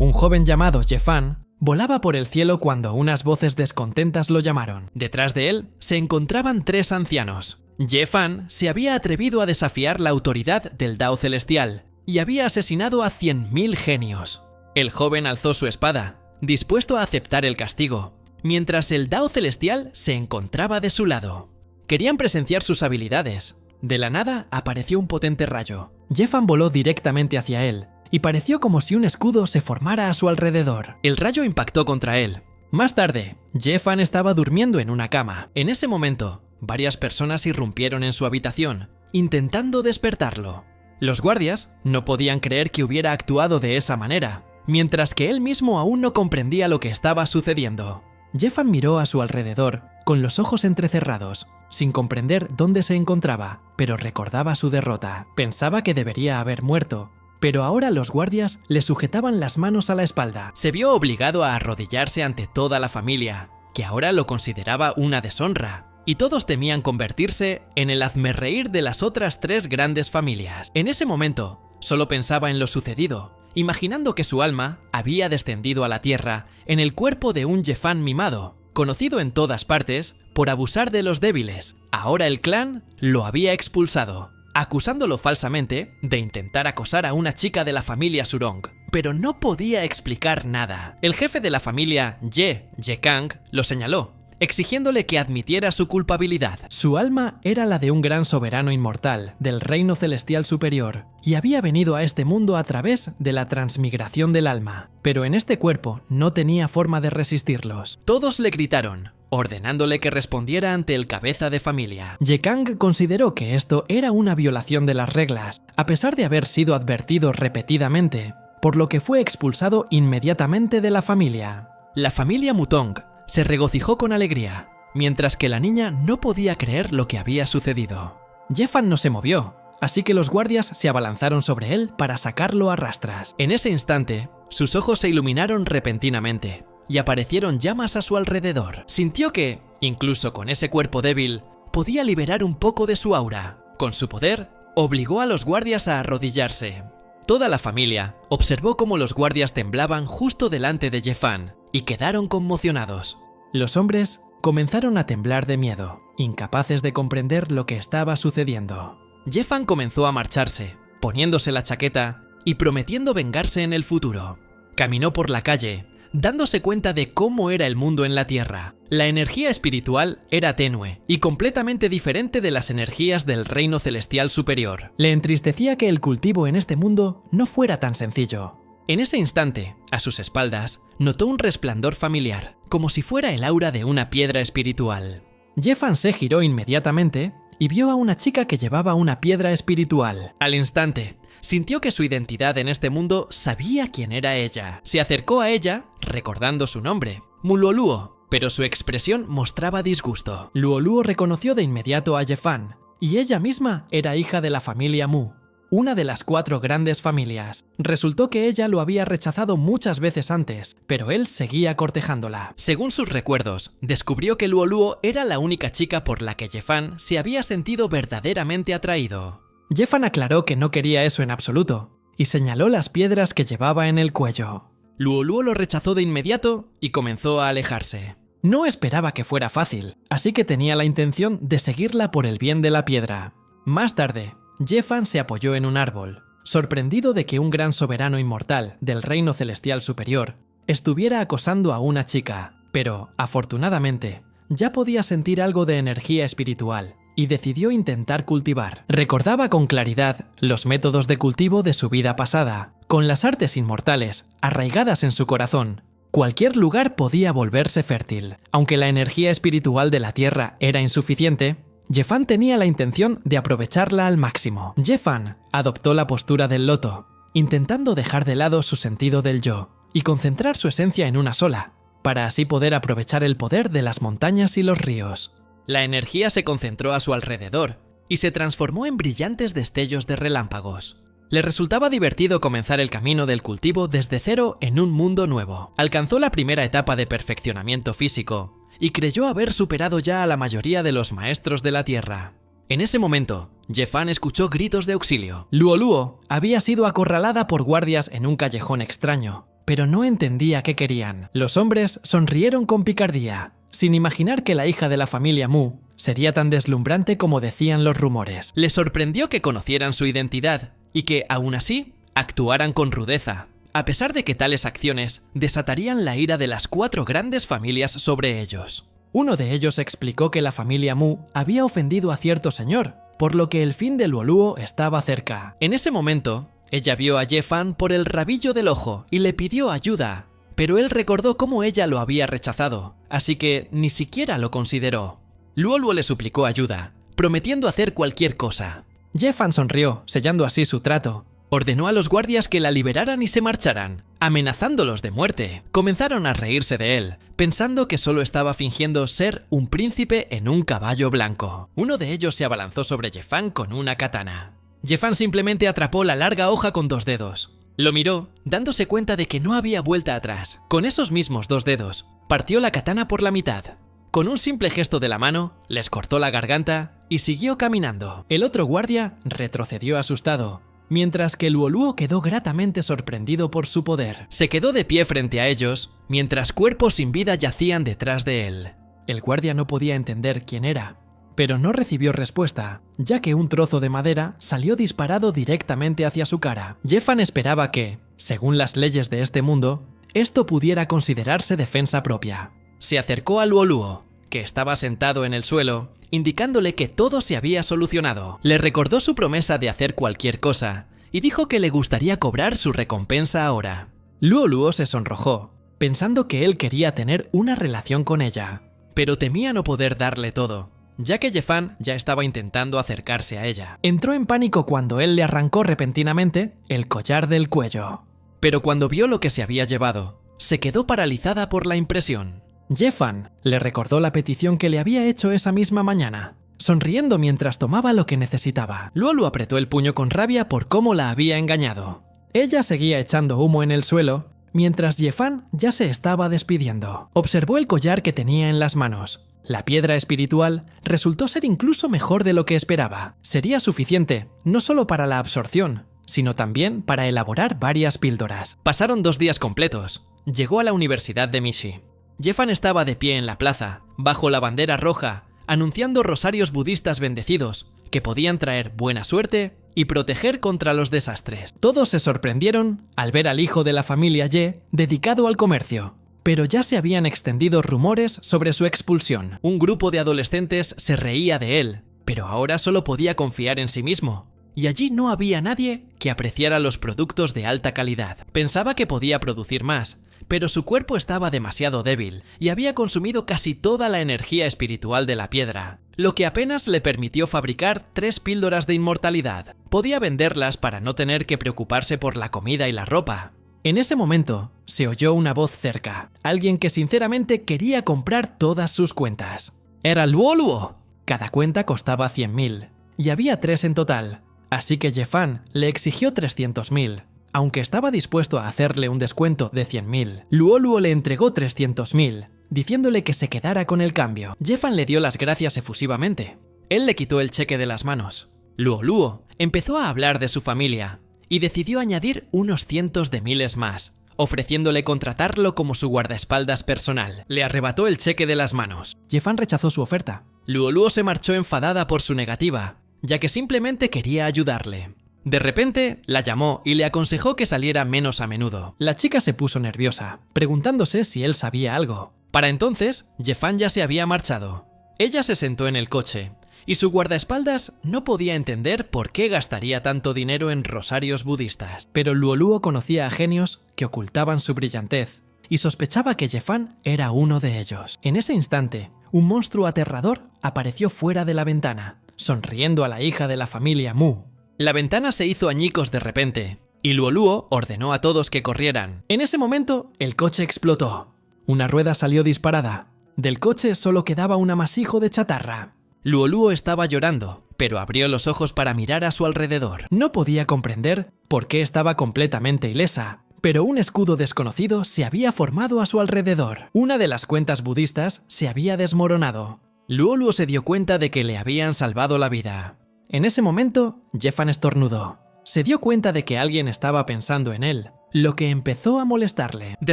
Un joven llamado Jefan volaba por el cielo cuando unas voces descontentas lo llamaron. Detrás de él se encontraban 3 ancianos. Jefan se había atrevido a desafiar la autoridad del Dao celestial y había asesinado a 100.000 genios. El joven alzó su espada, dispuesto a aceptar el castigo, mientras el Dao celestial se encontraba de su lado. Querían presenciar sus habilidades. De la nada apareció un potente rayo. Jefan voló directamente hacia él, y pareció como si un escudo se formara a su alrededor. El rayo impactó contra él. Más tarde, Jefan estaba durmiendo en una cama. En ese momento, varias personas irrumpieron en su habitación, intentando despertarlo. Los guardias no podían creer que hubiera actuado de esa manera, mientras que él mismo aún no comprendía lo que estaba sucediendo. Jefan miró a su alrededor, con los ojos entrecerrados, sin comprender dónde se encontraba, pero recordaba su derrota. Pensaba que debería haber muerto, pero ahora los guardias le sujetaban las manos a la espalda. Se vio obligado a arrodillarse ante toda la familia, que ahora lo consideraba una deshonra, y todos temían convertirse en el hazmerreír de las otras 3 grandes familias. En ese momento, solo pensaba en lo sucedido, imaginando que su alma había descendido a la tierra en el cuerpo de un Jefan mimado, conocido en todas partes por abusar de los débiles. Ahora el clan lo había expulsado, acusándolo falsamente de intentar acosar a una chica de la familia Surong, pero no podía explicar nada. El jefe de la familia, Ye-Kang, lo señaló, exigiéndole que admitiera su culpabilidad. Su alma era la de un gran soberano inmortal del reino celestial superior, y había venido a este mundo a través de la transmigración del alma, pero en este cuerpo no tenía forma de resistirlos. Todos le gritaron, ordenándole que respondiera ante el cabeza de familia. Ye-Kang consideró que esto era una violación de las reglas, a pesar de haber sido advertido repetidamente, por lo que fue expulsado inmediatamente de la familia. La familia Mutong se regocijó con alegría, mientras que la niña no podía creer lo que había sucedido. Jefan no se movió, así que los guardias se abalanzaron sobre él para sacarlo a rastras. En ese instante, sus ojos se iluminaron repentinamente y aparecieron llamas a su alrededor. Sintió que, incluso con ese cuerpo débil, podía liberar un poco de su aura. Con su poder, obligó a los guardias a arrodillarse. Toda la familia observó cómo los guardias temblaban justo delante de Jefan y quedaron conmocionados. Los hombres comenzaron a temblar de miedo, incapaces de comprender lo que estaba sucediendo. Jefan comenzó a marcharse, poniéndose la chaqueta y prometiendo vengarse en el futuro. Caminó por la calle, dándose cuenta de cómo era el mundo en la Tierra. La energía espiritual era tenue y completamente diferente de las energías del reino celestial superior. Le entristecía que el cultivo en este mundo no fuera tan sencillo. En ese instante, a sus espaldas, notó un resplandor familiar, como si fuera el aura de una piedra espiritual. Jefan se giró inmediatamente y vio a una chica que llevaba una piedra espiritual. Al instante, sintió que su identidad en este mundo sabía quién era ella. Se acercó a ella, recordando su nombre, Muluoluo, pero su expresión mostraba disgusto. Luoluo reconoció de inmediato a Jefan, y ella misma era hija de la familia Mu, una de las 4 grandes familias. Resultó que ella lo había rechazado muchas veces antes, pero él seguía cortejándola. Según sus recuerdos, descubrió que Luoluo era la única chica por la que Jefan se había sentido verdaderamente atraído. Jefan aclaró que no quería eso en absoluto, y señaló las piedras que llevaba en el cuello. Luoluo lo rechazó de inmediato y comenzó a alejarse. No esperaba que fuera fácil, así que tenía la intención de seguirla por el bien de la piedra. Más tarde, Jefan se apoyó en un árbol, sorprendido de que un gran soberano inmortal del reino celestial superior estuviera acosando a una chica, pero, afortunadamente, ya podía sentir algo de energía espiritual y decidió intentar cultivar. Recordaba con claridad los métodos de cultivo de su vida pasada. Con las artes inmortales arraigadas en su corazón, cualquier lugar podía volverse fértil. Aunque la energía espiritual de la tierra era insuficiente, Jefan tenía la intención de aprovecharla al máximo. Jefan adoptó la postura del loto, intentando dejar de lado su sentido del yo y concentrar su esencia en una sola, para así poder aprovechar el poder de las montañas y los ríos. La energía se concentró a su alrededor y se transformó en brillantes destellos de relámpagos. Le resultaba divertido comenzar el camino del cultivo desde cero en un mundo nuevo. Alcanzó la primera etapa de perfeccionamiento físico y creyó haber superado ya a la mayoría de los maestros de la tierra. En ese momento, Jefan escuchó gritos de auxilio. Luoluo había sido acorralada por guardias en un callejón extraño, pero no entendía qué querían. Los hombres sonrieron con picardía, sin imaginar que la hija de la familia Mu sería tan deslumbrante como decían los rumores. Les sorprendió que conocieran su identidad y que, aún así, actuaran con rudeza, a pesar de que tales acciones desatarían la ira de las 4 grandes familias sobre ellos. Uno de ellos explicó que la familia Mu había ofendido a cierto señor, por lo que el fin de Luoluo estaba cerca. En ese momento, ella vio a Ye Fan por el rabillo del ojo y le pidió ayuda, pero él recordó cómo ella lo había rechazado, así que ni siquiera lo consideró. Luoluo le suplicó ayuda, prometiendo hacer cualquier cosa. Ye Fan sonrió, sellando así su trato. Ordenó a los guardias que la liberaran y se marcharan, amenazándolos de muerte. Comenzaron a reírse de él, pensando que solo estaba fingiendo ser un príncipe en un caballo blanco. Uno de ellos se abalanzó sobre Ye Fan con una katana. Ye Fan simplemente atrapó la larga hoja con 2 dedos. Lo miró, dándose cuenta de que no había vuelta atrás. Con esos mismos 2 dedos, partió la katana por la mitad. Con un simple gesto de la mano, les cortó la garganta y siguió caminando. El otro guardia retrocedió asustado, mientras que Luoluo quedó gratamente sorprendido por su poder. Se quedó de pie frente a ellos, mientras cuerpos sin vida yacían detrás de él. El guardia no podía entender quién era, pero no recibió respuesta, ya que un trozo de madera salió disparado directamente hacia su cara. Ye Fan esperaba que, según las leyes de este mundo, esto pudiera considerarse defensa propia. Se acercó a Luoluo, que estaba sentado en el suelo, indicándole que todo se había solucionado. Le recordó su promesa de hacer cualquier cosa y dijo que le gustaría cobrar su recompensa ahora. Luoluo se sonrojó, pensando que él quería tener una relación con ella, pero temía no poder darle todo, ya que Ye Fan ya estaba intentando acercarse a ella. Entró en pánico cuando él le arrancó repentinamente el collar del cuello, pero cuando vio lo que se había llevado, se quedó paralizada por la impresión. Ye Fan le recordó la petición que le había hecho esa misma mañana, sonriendo mientras tomaba lo que necesitaba. Luoluo apretó el puño con rabia por cómo la había engañado. Ella seguía echando humo en el suelo, mientras Ye Fan ya se estaba despidiendo. Observó el collar que tenía en las manos. La piedra espiritual resultó ser incluso mejor de lo que esperaba. Sería suficiente, no solo para la absorción, sino también para elaborar varias píldoras. Pasaron 2 días completos. Llegó a la Universidad de Mishi. Ye Fan estaba de pie en la plaza, bajo la bandera roja, anunciando rosarios budistas bendecidos, que podían traer buena suerte y proteger contra los desastres. Todos se sorprendieron al ver al hijo de la familia Ye dedicado al comercio, pero ya se habían extendido rumores sobre su expulsión. Un grupo de adolescentes se reía de él, pero ahora solo podía confiar en sí mismo, y allí no había nadie que apreciara los productos de alta calidad. Pensaba que podía producir más, pero su cuerpo estaba demasiado débil y había consumido casi toda la energía espiritual de la piedra, lo que apenas le permitió fabricar 3 píldoras de inmortalidad. Podía venderlas para no tener que preocuparse por la comida y la ropa. En ese momento, se oyó una voz cerca, alguien que sinceramente quería comprar todas sus cuentas. Era Luoluo. Cada cuenta costaba 100.000, y había 3 en total, así que Ye Fan le exigió 300.000. Aunque estaba dispuesto a hacerle un descuento de 100.000, Luoluo le entregó 300.000, diciéndole que se quedara con el cambio. Ye Fan le dio las gracias efusivamente. Él le quitó el cheque de las manos. Luoluo empezó a hablar de su familia y decidió añadir unos cientos de miles más, ofreciéndole contratarlo como su guardaespaldas personal. Le arrebató el cheque de las manos. Ye Fan rechazó su oferta. Luoluo se marchó enfadada por su negativa, ya que simplemente quería ayudarle. De repente, la llamó y le aconsejó que saliera menos a menudo. La chica se puso nerviosa, preguntándose si él sabía algo. Para entonces, Ye Fan ya se había marchado. Ella se sentó en el coche, y su guardaespaldas no podía entender por qué gastaría tanto dinero en rosarios budistas. Pero Luoluo conocía a genios que ocultaban su brillantez, y sospechaba que Ye Fan era uno de ellos. En ese instante, un monstruo aterrador apareció fuera de la ventana, sonriendo a la hija de la familia Mu. La ventana se hizo añicos de repente, y Luoluo ordenó a todos que corrieran. En ese momento, el coche explotó. Una rueda salió disparada. Del coche solo quedaba un amasijo de chatarra. Luoluo estaba llorando, pero abrió los ojos para mirar a su alrededor. No podía comprender por qué estaba completamente ilesa, pero un escudo desconocido se había formado a su alrededor. Una de las cuentas budistas se había desmoronado. Luoluo se dio cuenta de que le habían salvado la vida. En ese momento, Ye Fan estornudó. Se dio cuenta de que alguien estaba pensando en él, lo que empezó a molestarle. De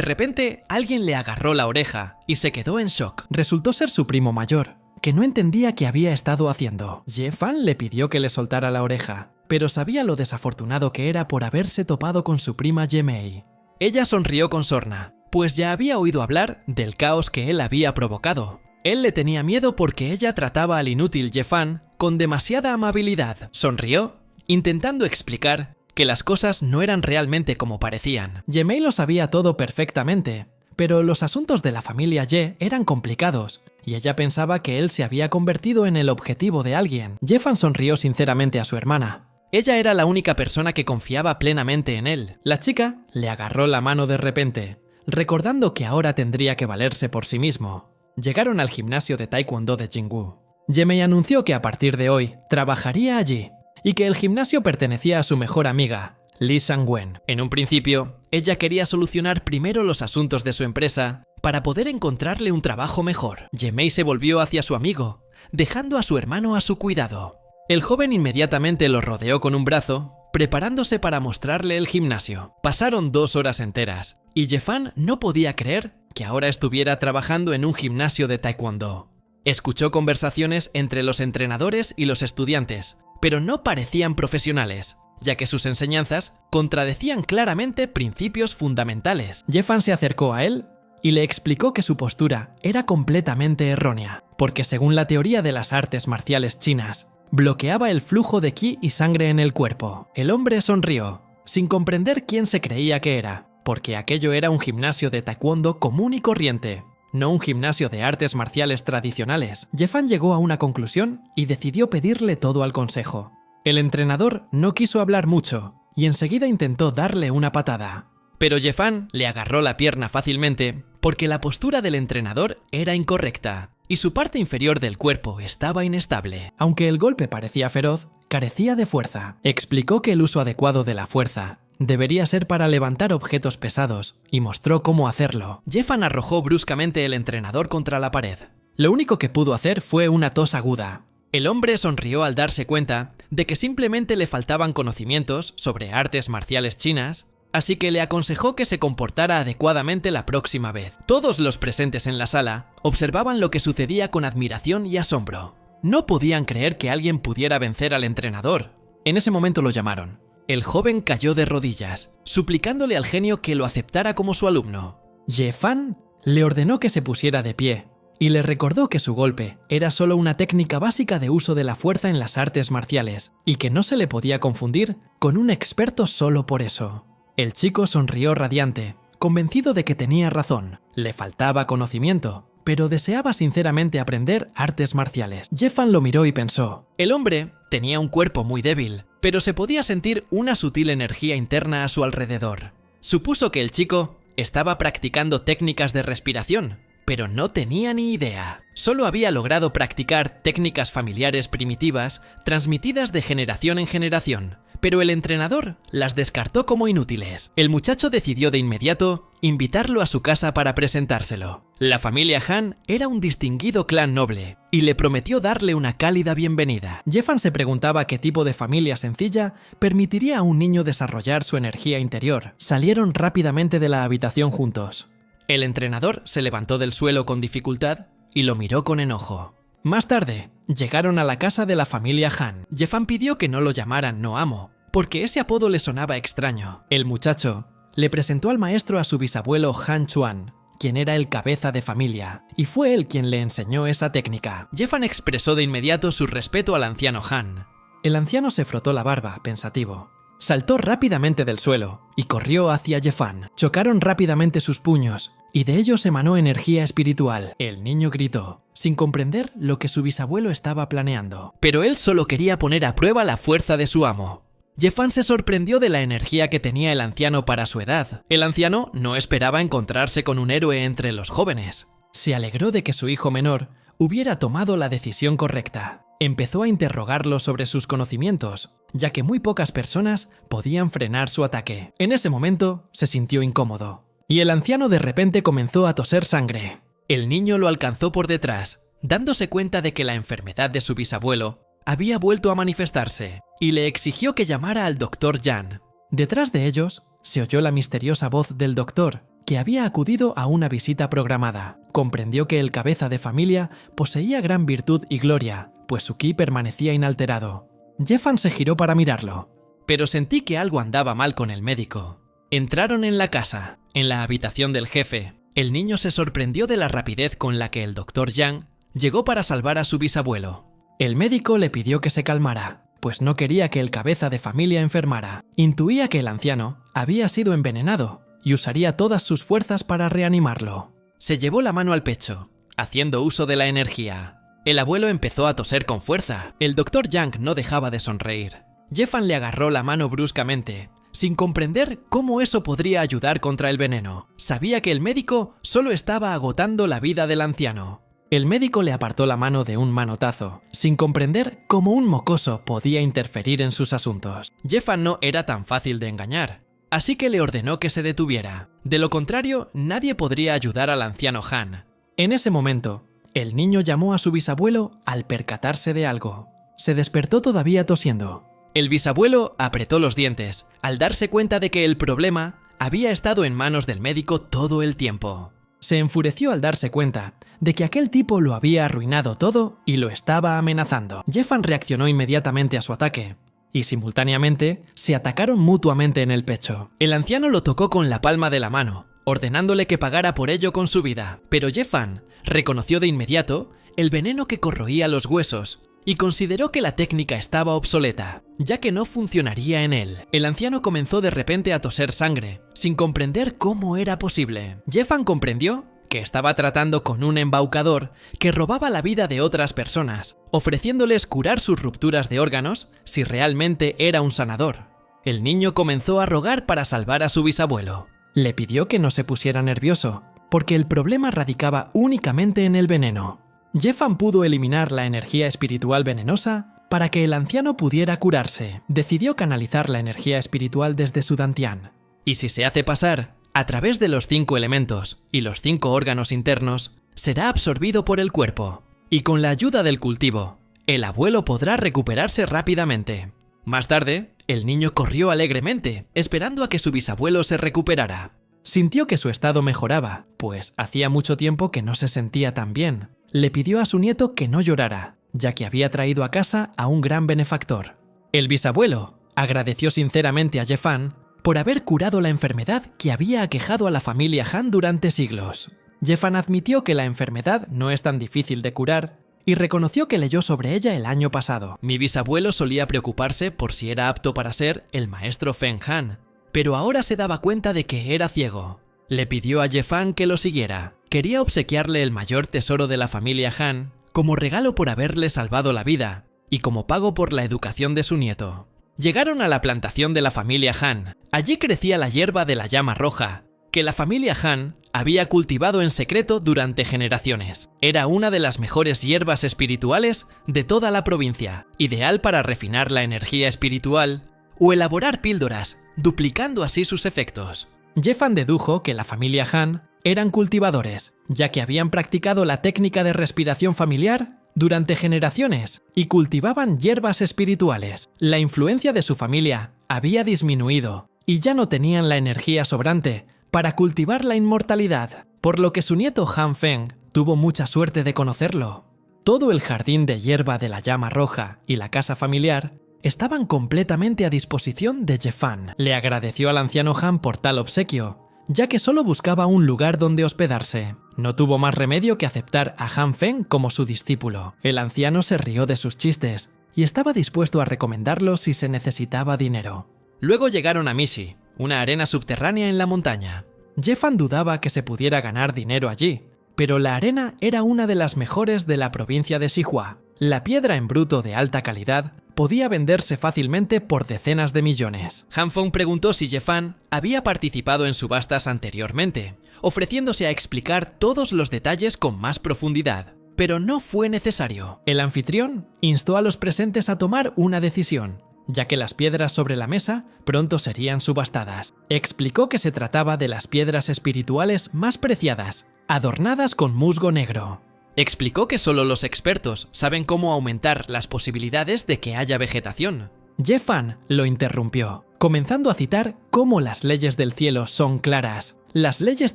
repente, alguien le agarró la oreja y se quedó en shock. Resultó ser su primo mayor, que no entendía qué había estado haciendo. Ye-fan le pidió que le soltara la oreja, pero sabía lo desafortunado que era por haberse topado con su prima Ye-mei. Ella sonrió con sorna, pues ya había oído hablar del caos que él había provocado. Él le tenía miedo porque ella trataba al inútil Ye-fan con demasiada amabilidad. Sonrió, intentando explicar que las cosas no eran realmente como parecían. Ye-mei lo sabía todo perfectamente, pero los asuntos de la familia Ye eran complicados, y ella pensaba que él se había convertido en el objetivo de alguien. Ye-fan sonrió sinceramente a su hermana. Ella era la única persona que confiaba plenamente en él. La chica le agarró la mano de repente, recordando que ahora tendría que valerse por sí mismo. Llegaron al gimnasio de taekwondo de Jingwu. Ye-mei anunció que a partir de hoy trabajaría allí, y que el gimnasio pertenecía a su mejor amiga, Lee Sang-wen. En un principio, ella quería solucionar primero los asuntos de su empresa para poder encontrarle un trabajo mejor. Ye-mei se volvió hacia su amigo, dejando a su hermano a su cuidado. El joven inmediatamente lo rodeó con un brazo, preparándose para mostrarle el gimnasio. Pasaron 2 horas enteras, y Ye-fan no podía creer que ahora estuviera trabajando en un gimnasio de taekwondo. Escuchó conversaciones entre los entrenadores y los estudiantes, pero no parecían profesionales, ya que sus enseñanzas contradecían claramente principios fundamentales. Ye-fan se acercó a él y le explicó que su postura era completamente errónea, porque según la teoría de las artes marciales chinas, bloqueaba el flujo de ki y sangre en el cuerpo. El hombre sonrió, sin comprender quién se creía que era, porque aquello era un gimnasio de taekwondo común y corriente, no un gimnasio de artes marciales tradicionales. Ye-fan llegó a una conclusión y decidió pedirle todo al consejo. El entrenador no quiso hablar mucho y enseguida intentó darle una patada. Pero Ye-fan le agarró la pierna fácilmente porque la postura del entrenador era incorrecta y su parte inferior del cuerpo estaba inestable. Aunque el golpe parecía feroz, carecía de fuerza. Explicó que el uso adecuado de la fuerza debería ser para levantar objetos pesados, y mostró cómo hacerlo. Ye-fan arrojó bruscamente el entrenador contra la pared. Lo único que pudo hacer fue una tos aguda. El hombre sonrió al darse cuenta de que simplemente le faltaban conocimientos sobre artes marciales chinas, así que le aconsejó que se comportara adecuadamente la próxima vez. Todos los presentes en la sala observaban lo que sucedía con admiración y asombro. No podían creer que alguien pudiera vencer al entrenador. En ese momento lo llamaron. El joven cayó de rodillas, suplicándole al genio que lo aceptara como su alumno. Ye-fan le ordenó que se pusiera de pie y le recordó que su golpe era solo una técnica básica de uso de la fuerza en las artes marciales y que no se le podía confundir con un experto solo por eso. El chico sonrió radiante, convencido de que tenía razón. Le faltaba conocimiento, pero deseaba sinceramente aprender artes marciales. Ye-fan lo miró y pensó. El hombre tenía un cuerpo muy débil, pero se podía sentir una sutil energía interna a su alrededor. Supuso que el chico estaba practicando técnicas de respiración, pero no tenía ni idea. Solo había logrado practicar técnicas familiares primitivas transmitidas de generación en generación, pero el entrenador las descartó como inútiles. El muchacho decidió de inmediato invitarlo a su casa para presentárselo. La familia Han era un distinguido clan noble y le prometió darle una cálida bienvenida. Ye-fan se preguntaba qué tipo de familia sencilla permitiría a un niño desarrollar su energía interior. Salieron rápidamente de la habitación juntos. El entrenador se levantó del suelo con dificultad y lo miró con enojo. Más tarde, llegaron a la casa de la familia Han. Ye-fan pidió que no lo llamaran no amo, porque ese apodo le sonaba extraño. El muchacho le presentó al maestro a su bisabuelo Han Chuan, quien era el cabeza de familia, y fue él quien le enseñó esa técnica. Ye-fan expresó de inmediato su respeto al anciano Han. El anciano se frotó la barba, pensativo. Saltó rápidamente del suelo y corrió hacia Ye-fan. Chocaron rápidamente sus puños y de ellos emanó energía espiritual. El niño gritó, sin comprender lo que su bisabuelo estaba planeando. Pero él solo quería poner a prueba la fuerza de su amo. Ye-fan se sorprendió de la energía que tenía el anciano para su edad. El anciano no esperaba encontrarse con un héroe entre los jóvenes. Se alegró de que su hijo menor hubiera tomado la decisión correcta. Empezó a interrogarlo sobre sus conocimientos, ya que muy pocas personas podían frenar su ataque. En ese momento se sintió incómodo, y el anciano de repente comenzó a toser sangre. El niño lo alcanzó por detrás, dándose cuenta de que la enfermedad de su bisabuelo había vuelto a manifestarse, y le exigió que llamara al Dr. Yan. Detrás de ellos se oyó la misteriosa voz del doctor, que había acudido a una visita programada. Comprendió que el cabeza de familia poseía gran virtud y gloria, pues su ki permanecía inalterado. Jeffan se giró para mirarlo, pero sentí que algo andaba mal con el médico. Entraron en la casa, en la habitación del jefe. El niño se sorprendió de la rapidez con la que el Dr. Yang llegó para salvar a su bisabuelo. El médico le pidió que se calmara, pues no quería que el cabeza de familia enfermara. Intuía que el anciano había sido envenenado y usaría todas sus fuerzas para reanimarlo. Se llevó la mano al pecho, haciendo uso de la energía. El abuelo empezó a toser con fuerza. El Dr. Yang no dejaba de sonreír. Jeffan le agarró la mano bruscamente, sin comprender cómo eso podría ayudar contra el veneno. Sabía que el médico solo estaba agotando la vida del anciano. El médico le apartó la mano de un manotazo, sin comprender cómo un mocoso podía interferir en sus asuntos. Jeffan no era tan fácil de engañar, así que le ordenó que se detuviera. De lo contrario, nadie podría ayudar al anciano Han. En ese momento, el niño llamó a su bisabuelo al percatarse de algo. Se despertó todavía tosiendo. El bisabuelo apretó los dientes al darse cuenta de que el problema había estado en manos del médico todo el tiempo. Se enfureció al darse cuenta de que aquel tipo lo había arruinado todo y lo estaba amenazando. Jeffan reaccionó inmediatamente a su ataque y simultáneamente se atacaron mutuamente en el pecho. El anciano lo tocó con la palma de la mano, ordenándole que pagara por ello con su vida. Pero Jeffan reconoció de inmediato el veneno que corroía los huesos y consideró que la técnica estaba obsoleta, ya que no funcionaría en él. El anciano comenzó de repente a toser sangre, sin comprender cómo era posible. Jeffan comprendió que estaba tratando con un embaucador que robaba la vida de otras personas, ofreciéndoles curar sus rupturas de órganos si realmente era un sanador. El niño comenzó a rogar para salvar a su bisabuelo. Le pidió que no se pusiera nervioso, porque el problema radicaba únicamente en el veneno. Jeffan pudo eliminar la energía espiritual venenosa para que el anciano pudiera curarse. Decidió canalizar la energía espiritual desde su dantian. Y si se hace pasar a través de los 5 elementos y los 5 órganos internos, será absorbido por el cuerpo. Y con la ayuda del cultivo, el abuelo podrá recuperarse rápidamente. Más tarde, el niño corrió alegremente, esperando a que su bisabuelo se recuperara. Sintió que su estado mejoraba, pues hacía mucho tiempo que no se sentía tan bien. Le pidió a su nieto que no llorara, ya que había traído a casa a un gran benefactor. El bisabuelo agradeció sinceramente a Jeffan por haber curado la enfermedad que había aquejado a la familia Han durante siglos. Jeffan admitió que la enfermedad no es tan difícil de curar y reconoció que leyó sobre ella el año pasado. Mi bisabuelo solía preocuparse por si era apto para ser el maestro Feng Han, pero ahora se daba cuenta de que era ciego. Le pidió a Jeffan que lo siguiera. Quería obsequiarle el mayor tesoro de la familia Han como regalo por haberle salvado la vida y como pago por la educación de su nieto. Llegaron a la plantación de la familia Han. Allí crecía la hierba de la llama roja, que la familia Han había cultivado en secreto durante generaciones. Era una de las mejores hierbas espirituales de toda la provincia, ideal para refinar la energía espiritual o elaborar píldoras, duplicando así sus efectos. Jeffan dedujo que la familia Han eran cultivadores, ya que habían practicado la técnica de respiración familiar durante generaciones y cultivaban hierbas espirituales. La influencia de su familia había disminuido y ya no tenían la energía sobrante para cultivar la inmortalidad, por lo que su nieto Han Feng tuvo mucha suerte de conocerlo. Todo el jardín de hierba de la llama roja y la casa familiar estaban completamente a disposición de Jeffan. Le agradeció al anciano Han por tal obsequio, ya que solo buscaba un lugar donde hospedarse. No tuvo más remedio que aceptar a Han Feng como su discípulo. El anciano se rió de sus chistes y estaba dispuesto a recomendarlo si se necesitaba dinero. Luego llegaron a Mishi, una arena subterránea en la montaña. Jeffan dudaba que se pudiera ganar dinero allí, pero la arena era una de las mejores de la provincia de Xihua. La piedra en bruto de alta calidad podía venderse fácilmente por decenas de millones. Han Feng preguntó si Jeffan había participado en subastas anteriormente, ofreciéndose a explicar todos los detalles con más profundidad. Pero no fue necesario. El anfitrión instó a los presentes a tomar una decisión, ya que las piedras sobre la mesa pronto serían subastadas. Explicó que se trataba de las piedras espirituales más preciadas, adornadas con musgo negro. Explicó que solo los expertos saben cómo aumentar las posibilidades de que haya vegetación. Jeffan lo interrumpió. comenzando a citar cómo las leyes del cielo son claras. Las leyes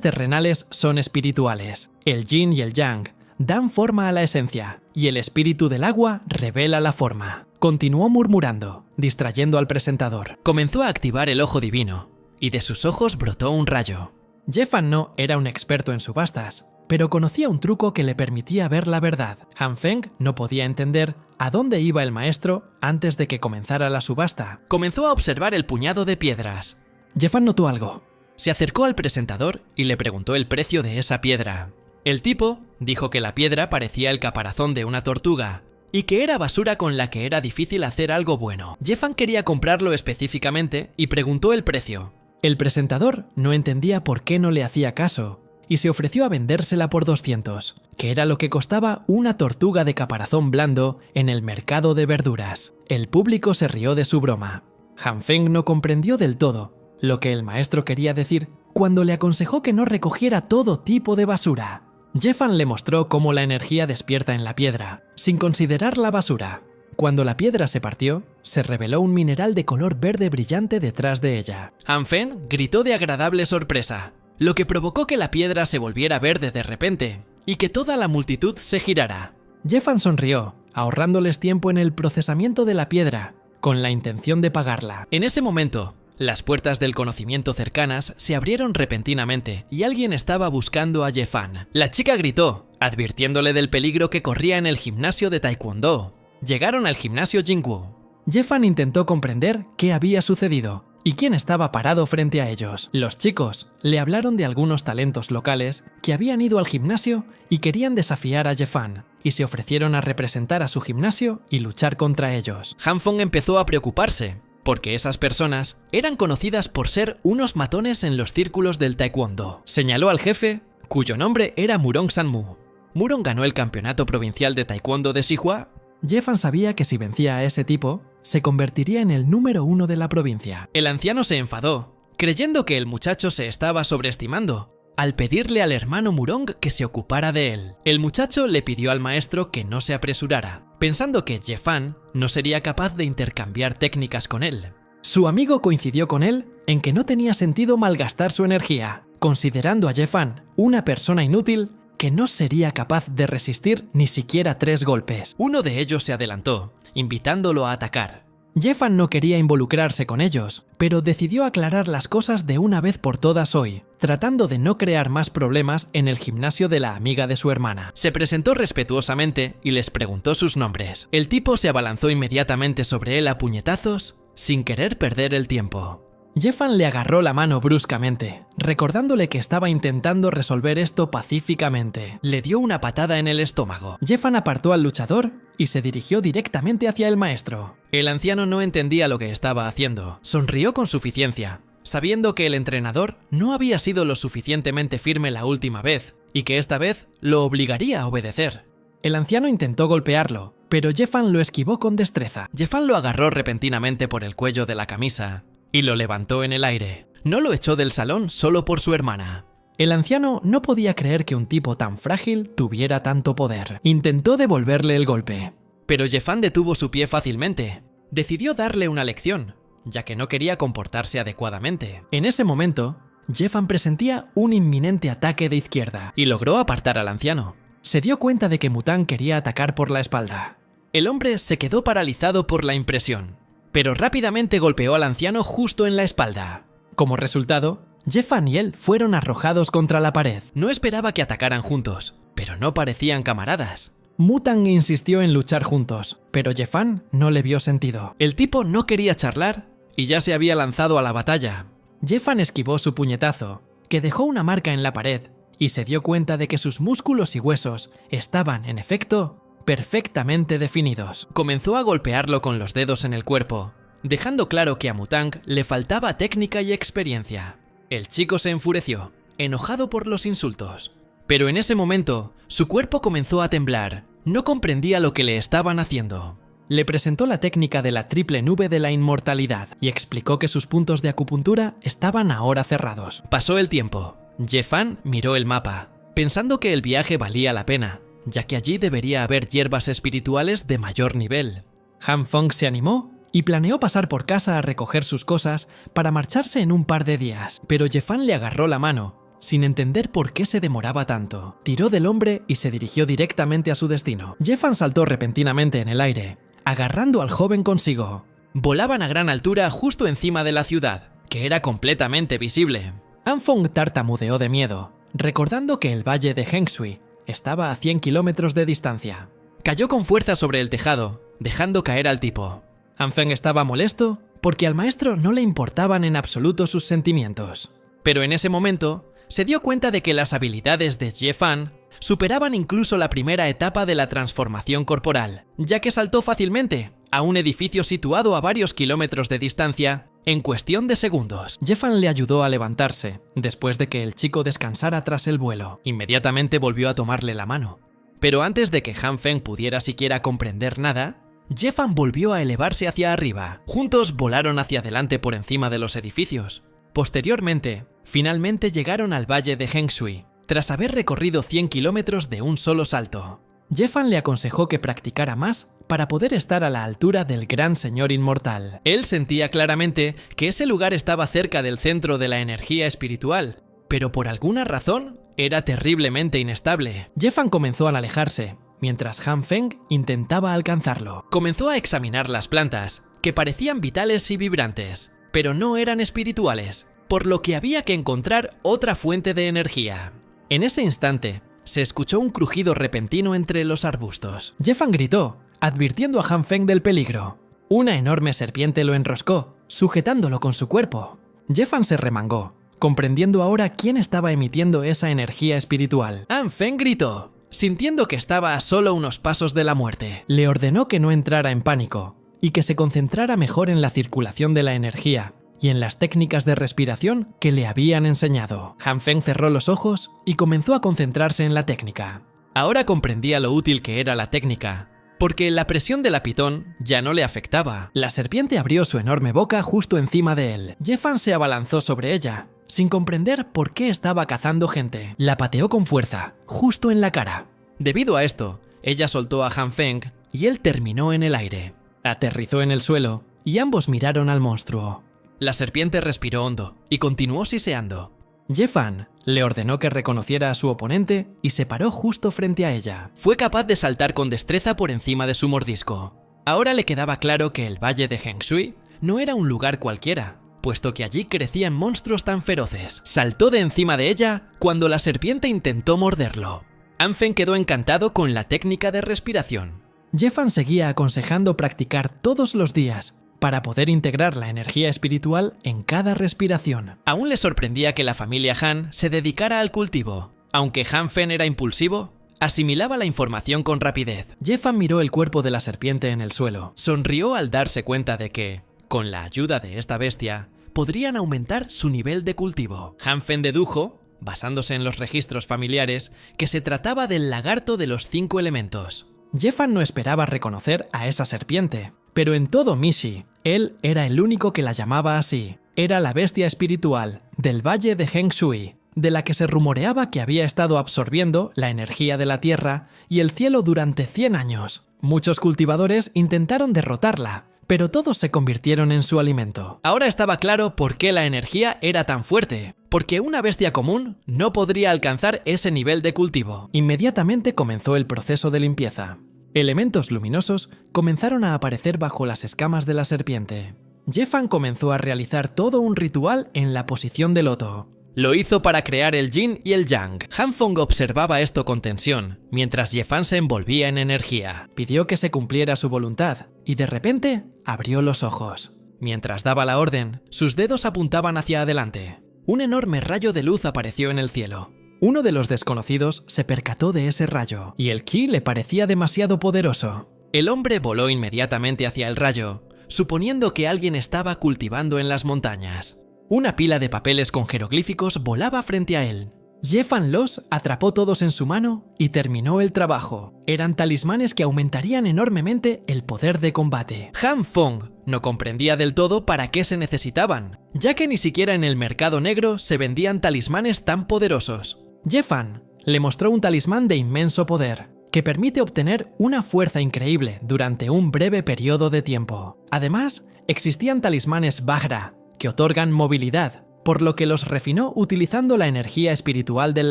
terrenales son espirituales. El yin y el yang dan forma a la esencia, y el espíritu del agua revela la forma. Continuó murmurando, distrayendo al presentador. Comenzó a activar el ojo divino, y de sus ojos brotó un rayo. Jefan no era un experto en subastas, pero conocía un truco que le permitía ver la verdad. Han Feng no podía entender a dónde iba el maestro antes de que comenzara la subasta. Comenzó a observar el puñado de piedras. Jefan notó algo. Se acercó al presentador y le preguntó el precio de esa piedra. El tipo dijo que la piedra parecía el caparazón de una tortuga y que era basura con la que era difícil hacer algo bueno. Jefan quería comprarlo específicamente y preguntó el precio. El presentador no entendía por qué no le hacía caso y se ofreció a vendérsela por 200, que era lo que costaba una tortuga de caparazón blando en el mercado de verduras. El público se rió de su broma. Han Feng no comprendió del todo lo que el maestro quería decir cuando le aconsejó que no recogiera todo tipo de basura. Jefan le mostró cómo la energía despierta en la piedra, sin considerar la basura. Cuando la piedra se partió, se reveló un mineral de color verde brillante detrás de ella. Han Feng gritó de agradable sorpresa, lo que provocó que la piedra se volviera verde de repente, y que toda la multitud se girara. Jefan sonrió, ahorrándoles tiempo en el procesamiento de la piedra, con la intención de pagarla. En ese momento, las puertas del conocimiento cercanas se abrieron repentinamente y alguien estaba buscando a Jefan. La chica gritó, advirtiéndole del peligro que corría en el gimnasio de Taekwondo. Llegaron al gimnasio Jingwu. Jefan intentó comprender qué había sucedido y quién estaba parado frente a ellos. Los chicos le hablaron de algunos talentos locales que habían ido al gimnasio y querían desafiar a Jefan, y se ofrecieron a representar a su gimnasio y luchar contra ellos. Han Feng empezó a preocuparse, porque esas personas eran conocidas por ser unos matones en los círculos del taekwondo. Señaló al jefe, cuyo nombre era Murong Sanmu. Murong ganó el campeonato provincial de taekwondo de Sihua. Jefan sabía que si vencía a ese tipo, se convertiría en el número 1 de la provincia. El anciano se enfadó, creyendo que el muchacho se estaba sobreestimando, al pedirle al hermano Murong que se ocupara de él. El muchacho le pidió al maestro que no se apresurara, pensando que Jefan no sería capaz de intercambiar técnicas con él. Su amigo coincidió con él en que no tenía sentido malgastar su energía, considerando a Jefan una persona inútil que no sería capaz de resistir ni siquiera 3 golpes. Uno de ellos se adelantó, invitándolo a atacar. Jefan no quería involucrarse con ellos, pero decidió aclarar las cosas de una vez por todas hoy, tratando de no crear más problemas en el gimnasio de la amiga de su hermana. Se presentó respetuosamente y les preguntó sus nombres. El tipo se abalanzó inmediatamente sobre él a puñetazos, sin querer perder el tiempo. Jefan le agarró la mano bruscamente, recordándole que estaba intentando resolver esto pacíficamente. Le dio una patada en el estómago. Jefan apartó al luchador y se dirigió directamente hacia el maestro. El anciano no entendía lo que estaba haciendo. Sonrió con suficiencia, sabiendo que el entrenador no había sido lo suficientemente firme la última vez, y que esta vez lo obligaría a obedecer. El anciano intentó golpearlo, pero Jefan lo esquivó con destreza. Jefan lo agarró repentinamente por el cuello de la camisa y lo levantó en el aire. No lo echó del salón solo por su hermana. El anciano no podía creer que un tipo tan frágil tuviera tanto poder. Intentó devolverle el golpe, pero Jefan detuvo su pie fácilmente. Decidió darle una lección, ya que no quería comportarse adecuadamente. En ese momento, Jefan presentía un inminente ataque de izquierda y logró apartar al anciano. Se dio cuenta de que Mutang quería atacar por la espalda. El hombre se quedó paralizado por la impresión, pero rápidamente golpeó al anciano justo en la espalda. Como resultado, Jefan y él fueron arrojados contra la pared. No esperaba que atacaran juntos, pero no parecían camaradas. Mutang insistió en luchar juntos, pero Jefan no le vio sentido. El tipo no quería charlar y ya se había lanzado a la batalla. Jefan esquivó su puñetazo, que dejó una marca en la pared, y se dio cuenta de que sus músculos y huesos estaban, en efecto, perfectamente definidos. Comenzó a golpearlo con los dedos en el cuerpo, dejando claro que a Mutang le faltaba técnica y experiencia. El chico se enfureció, enojado por los insultos. Pero en ese momento, su cuerpo comenzó a temblar. No comprendía lo que le estaban haciendo. Le presentó la técnica de la triple nube de la inmortalidad y explicó que sus puntos de acupuntura estaban ahora cerrados. Pasó el tiempo. Jefan miró el mapa, pensando que el viaje valía la pena, ya que allí debería haber hierbas espirituales de mayor nivel. Han Feng se animó y planeó pasar por casa a recoger sus cosas para marcharse en un par de días. Pero Jefan le agarró la mano, sin entender por qué se demoraba tanto. Tiró del hombre y se dirigió directamente a su destino. Jefan saltó repentinamente en el aire, agarrando al joven consigo. Volaban a gran altura justo encima de la ciudad, que era completamente visible. Anfeng tartamudeó de miedo, recordando que el valle de Hengshui estaba a 100 kilómetros de distancia. Cayó con fuerza sobre el tejado, dejando caer al tipo. Anfeng estaba molesto porque al maestro no le importaban en absoluto sus sentimientos. Pero en ese momento se dio cuenta de que las habilidades de Jefan superaban incluso la primera etapa de la transformación corporal, ya que saltó fácilmente a un edificio situado a varios kilómetros de distancia en cuestión de segundos. Jefan le ayudó a levantarse, después de que el chico descansara tras el vuelo. Inmediatamente volvió a tomarle la mano. Pero antes de que Han Feng pudiera siquiera comprender nada, Jefan volvió a elevarse hacia arriba. Juntos volaron hacia adelante por encima de los edificios. Posteriormente, finalmente llegaron al valle de Hengshui, tras haber recorrido 100 kilómetros de un solo salto. Jefan le aconsejó que practicara más para poder estar a la altura del gran señor inmortal. Él sentía claramente que ese lugar estaba cerca del centro de la energía espiritual, pero por alguna razón era terriblemente inestable. Jefan comenzó a alejarse, mientras Han Feng intentaba alcanzarlo. Comenzó a examinar las plantas, que parecían vitales y vibrantes, pero no eran espirituales, por lo que había que encontrar otra fuente de energía. En ese instante, se escuchó un crujido repentino entre los arbustos. Jefan gritó, advirtiendo a Han Feng del peligro. Una enorme serpiente lo enroscó, sujetándolo con su cuerpo. Jefan se remangó, comprendiendo ahora quién estaba emitiendo esa energía espiritual. Han Feng gritó, sintiendo que estaba a solo unos pasos de la muerte. Le ordenó que no entrara en pánico y que se concentrara mejor en la circulación de la energía y en las técnicas de respiración que le habían enseñado. Han Feng cerró los ojos y comenzó a concentrarse en la técnica. Ahora comprendía lo útil que era la técnica, porque la presión de la pitón ya no le afectaba. La serpiente abrió su enorme boca justo encima de él. Jefan se abalanzó sobre ella, sin comprender por qué estaba cazando gente. La pateó con fuerza, justo en la cara. Debido a esto, ella soltó a Han Feng y él terminó en el aire. Aterrizó en el suelo y ambos miraron al monstruo. La serpiente respiró hondo y continuó siseando. Jefan le ordenó que reconociera a su oponente y se paró justo frente a ella. Fue capaz de saltar con destreza por encima de su mordisco. Ahora le quedaba claro que el valle de Hengshui no era un lugar cualquiera, puesto que allí crecían monstruos tan feroces. Saltó de encima de ella cuando la serpiente intentó morderlo. Han Feng quedó encantado con la técnica de respiración. Jefan seguía aconsejando practicar todos los días para poder integrar la energía espiritual en cada respiración. Aún le sorprendía que la familia Han se dedicara al cultivo. Aunque Han Feng era impulsivo, asimilaba la información con rapidez. Jefan miró el cuerpo de la serpiente en el suelo. Sonrió al darse cuenta de que, con la ayuda de esta bestia, podrían aumentar su nivel de cultivo. Han Feng dedujo, basándose en los registros familiares, que se trataba del lagarto de los 5 elementos. Jefan no esperaba reconocer a esa serpiente, pero en todo Mishi, él era el único que la llamaba así. Era la bestia espiritual del valle de Hengshui, de la que se rumoreaba que había estado absorbiendo la energía de la tierra y el cielo durante 100 años. Muchos cultivadores intentaron derrotarla, pero todos se convirtieron en su alimento. Ahora estaba claro por qué la energía era tan fuerte, porque una bestia común no podría alcanzar ese nivel de cultivo. Inmediatamente comenzó el proceso de limpieza. Elementos luminosos comenzaron a aparecer bajo las escamas de la serpiente. Jefan comenzó a realizar todo un ritual en la posición de loto. Lo hizo para crear el yin y el yang. Han Feng observaba esto con tensión, mientras Jefan se envolvía en energía. Pidió que se cumpliera su voluntad, y de repente abrió los ojos. Mientras daba la orden, sus dedos apuntaban hacia adelante. Un enorme rayo de luz apareció en el cielo. Uno de los desconocidos se percató de ese rayo, y el ki le parecía demasiado poderoso. El hombre voló inmediatamente hacia el rayo, suponiendo que alguien estaba cultivando en las montañas. Una pila de papeles con jeroglíficos volaba frente a él. Jefan los atrapó todos en su mano y terminó el trabajo. Eran talismanes que aumentarían enormemente el poder de combate. Han Feng no comprendía del todo para qué se necesitaban, ya que ni siquiera en el mercado negro se vendían talismanes tan poderosos. Jefan le mostró un talismán de inmenso poder, que permite obtener una fuerza increíble durante un breve periodo de tiempo. Además, existían talismanes Vajra, que otorgan movilidad, por lo que los refinó utilizando la energía espiritual del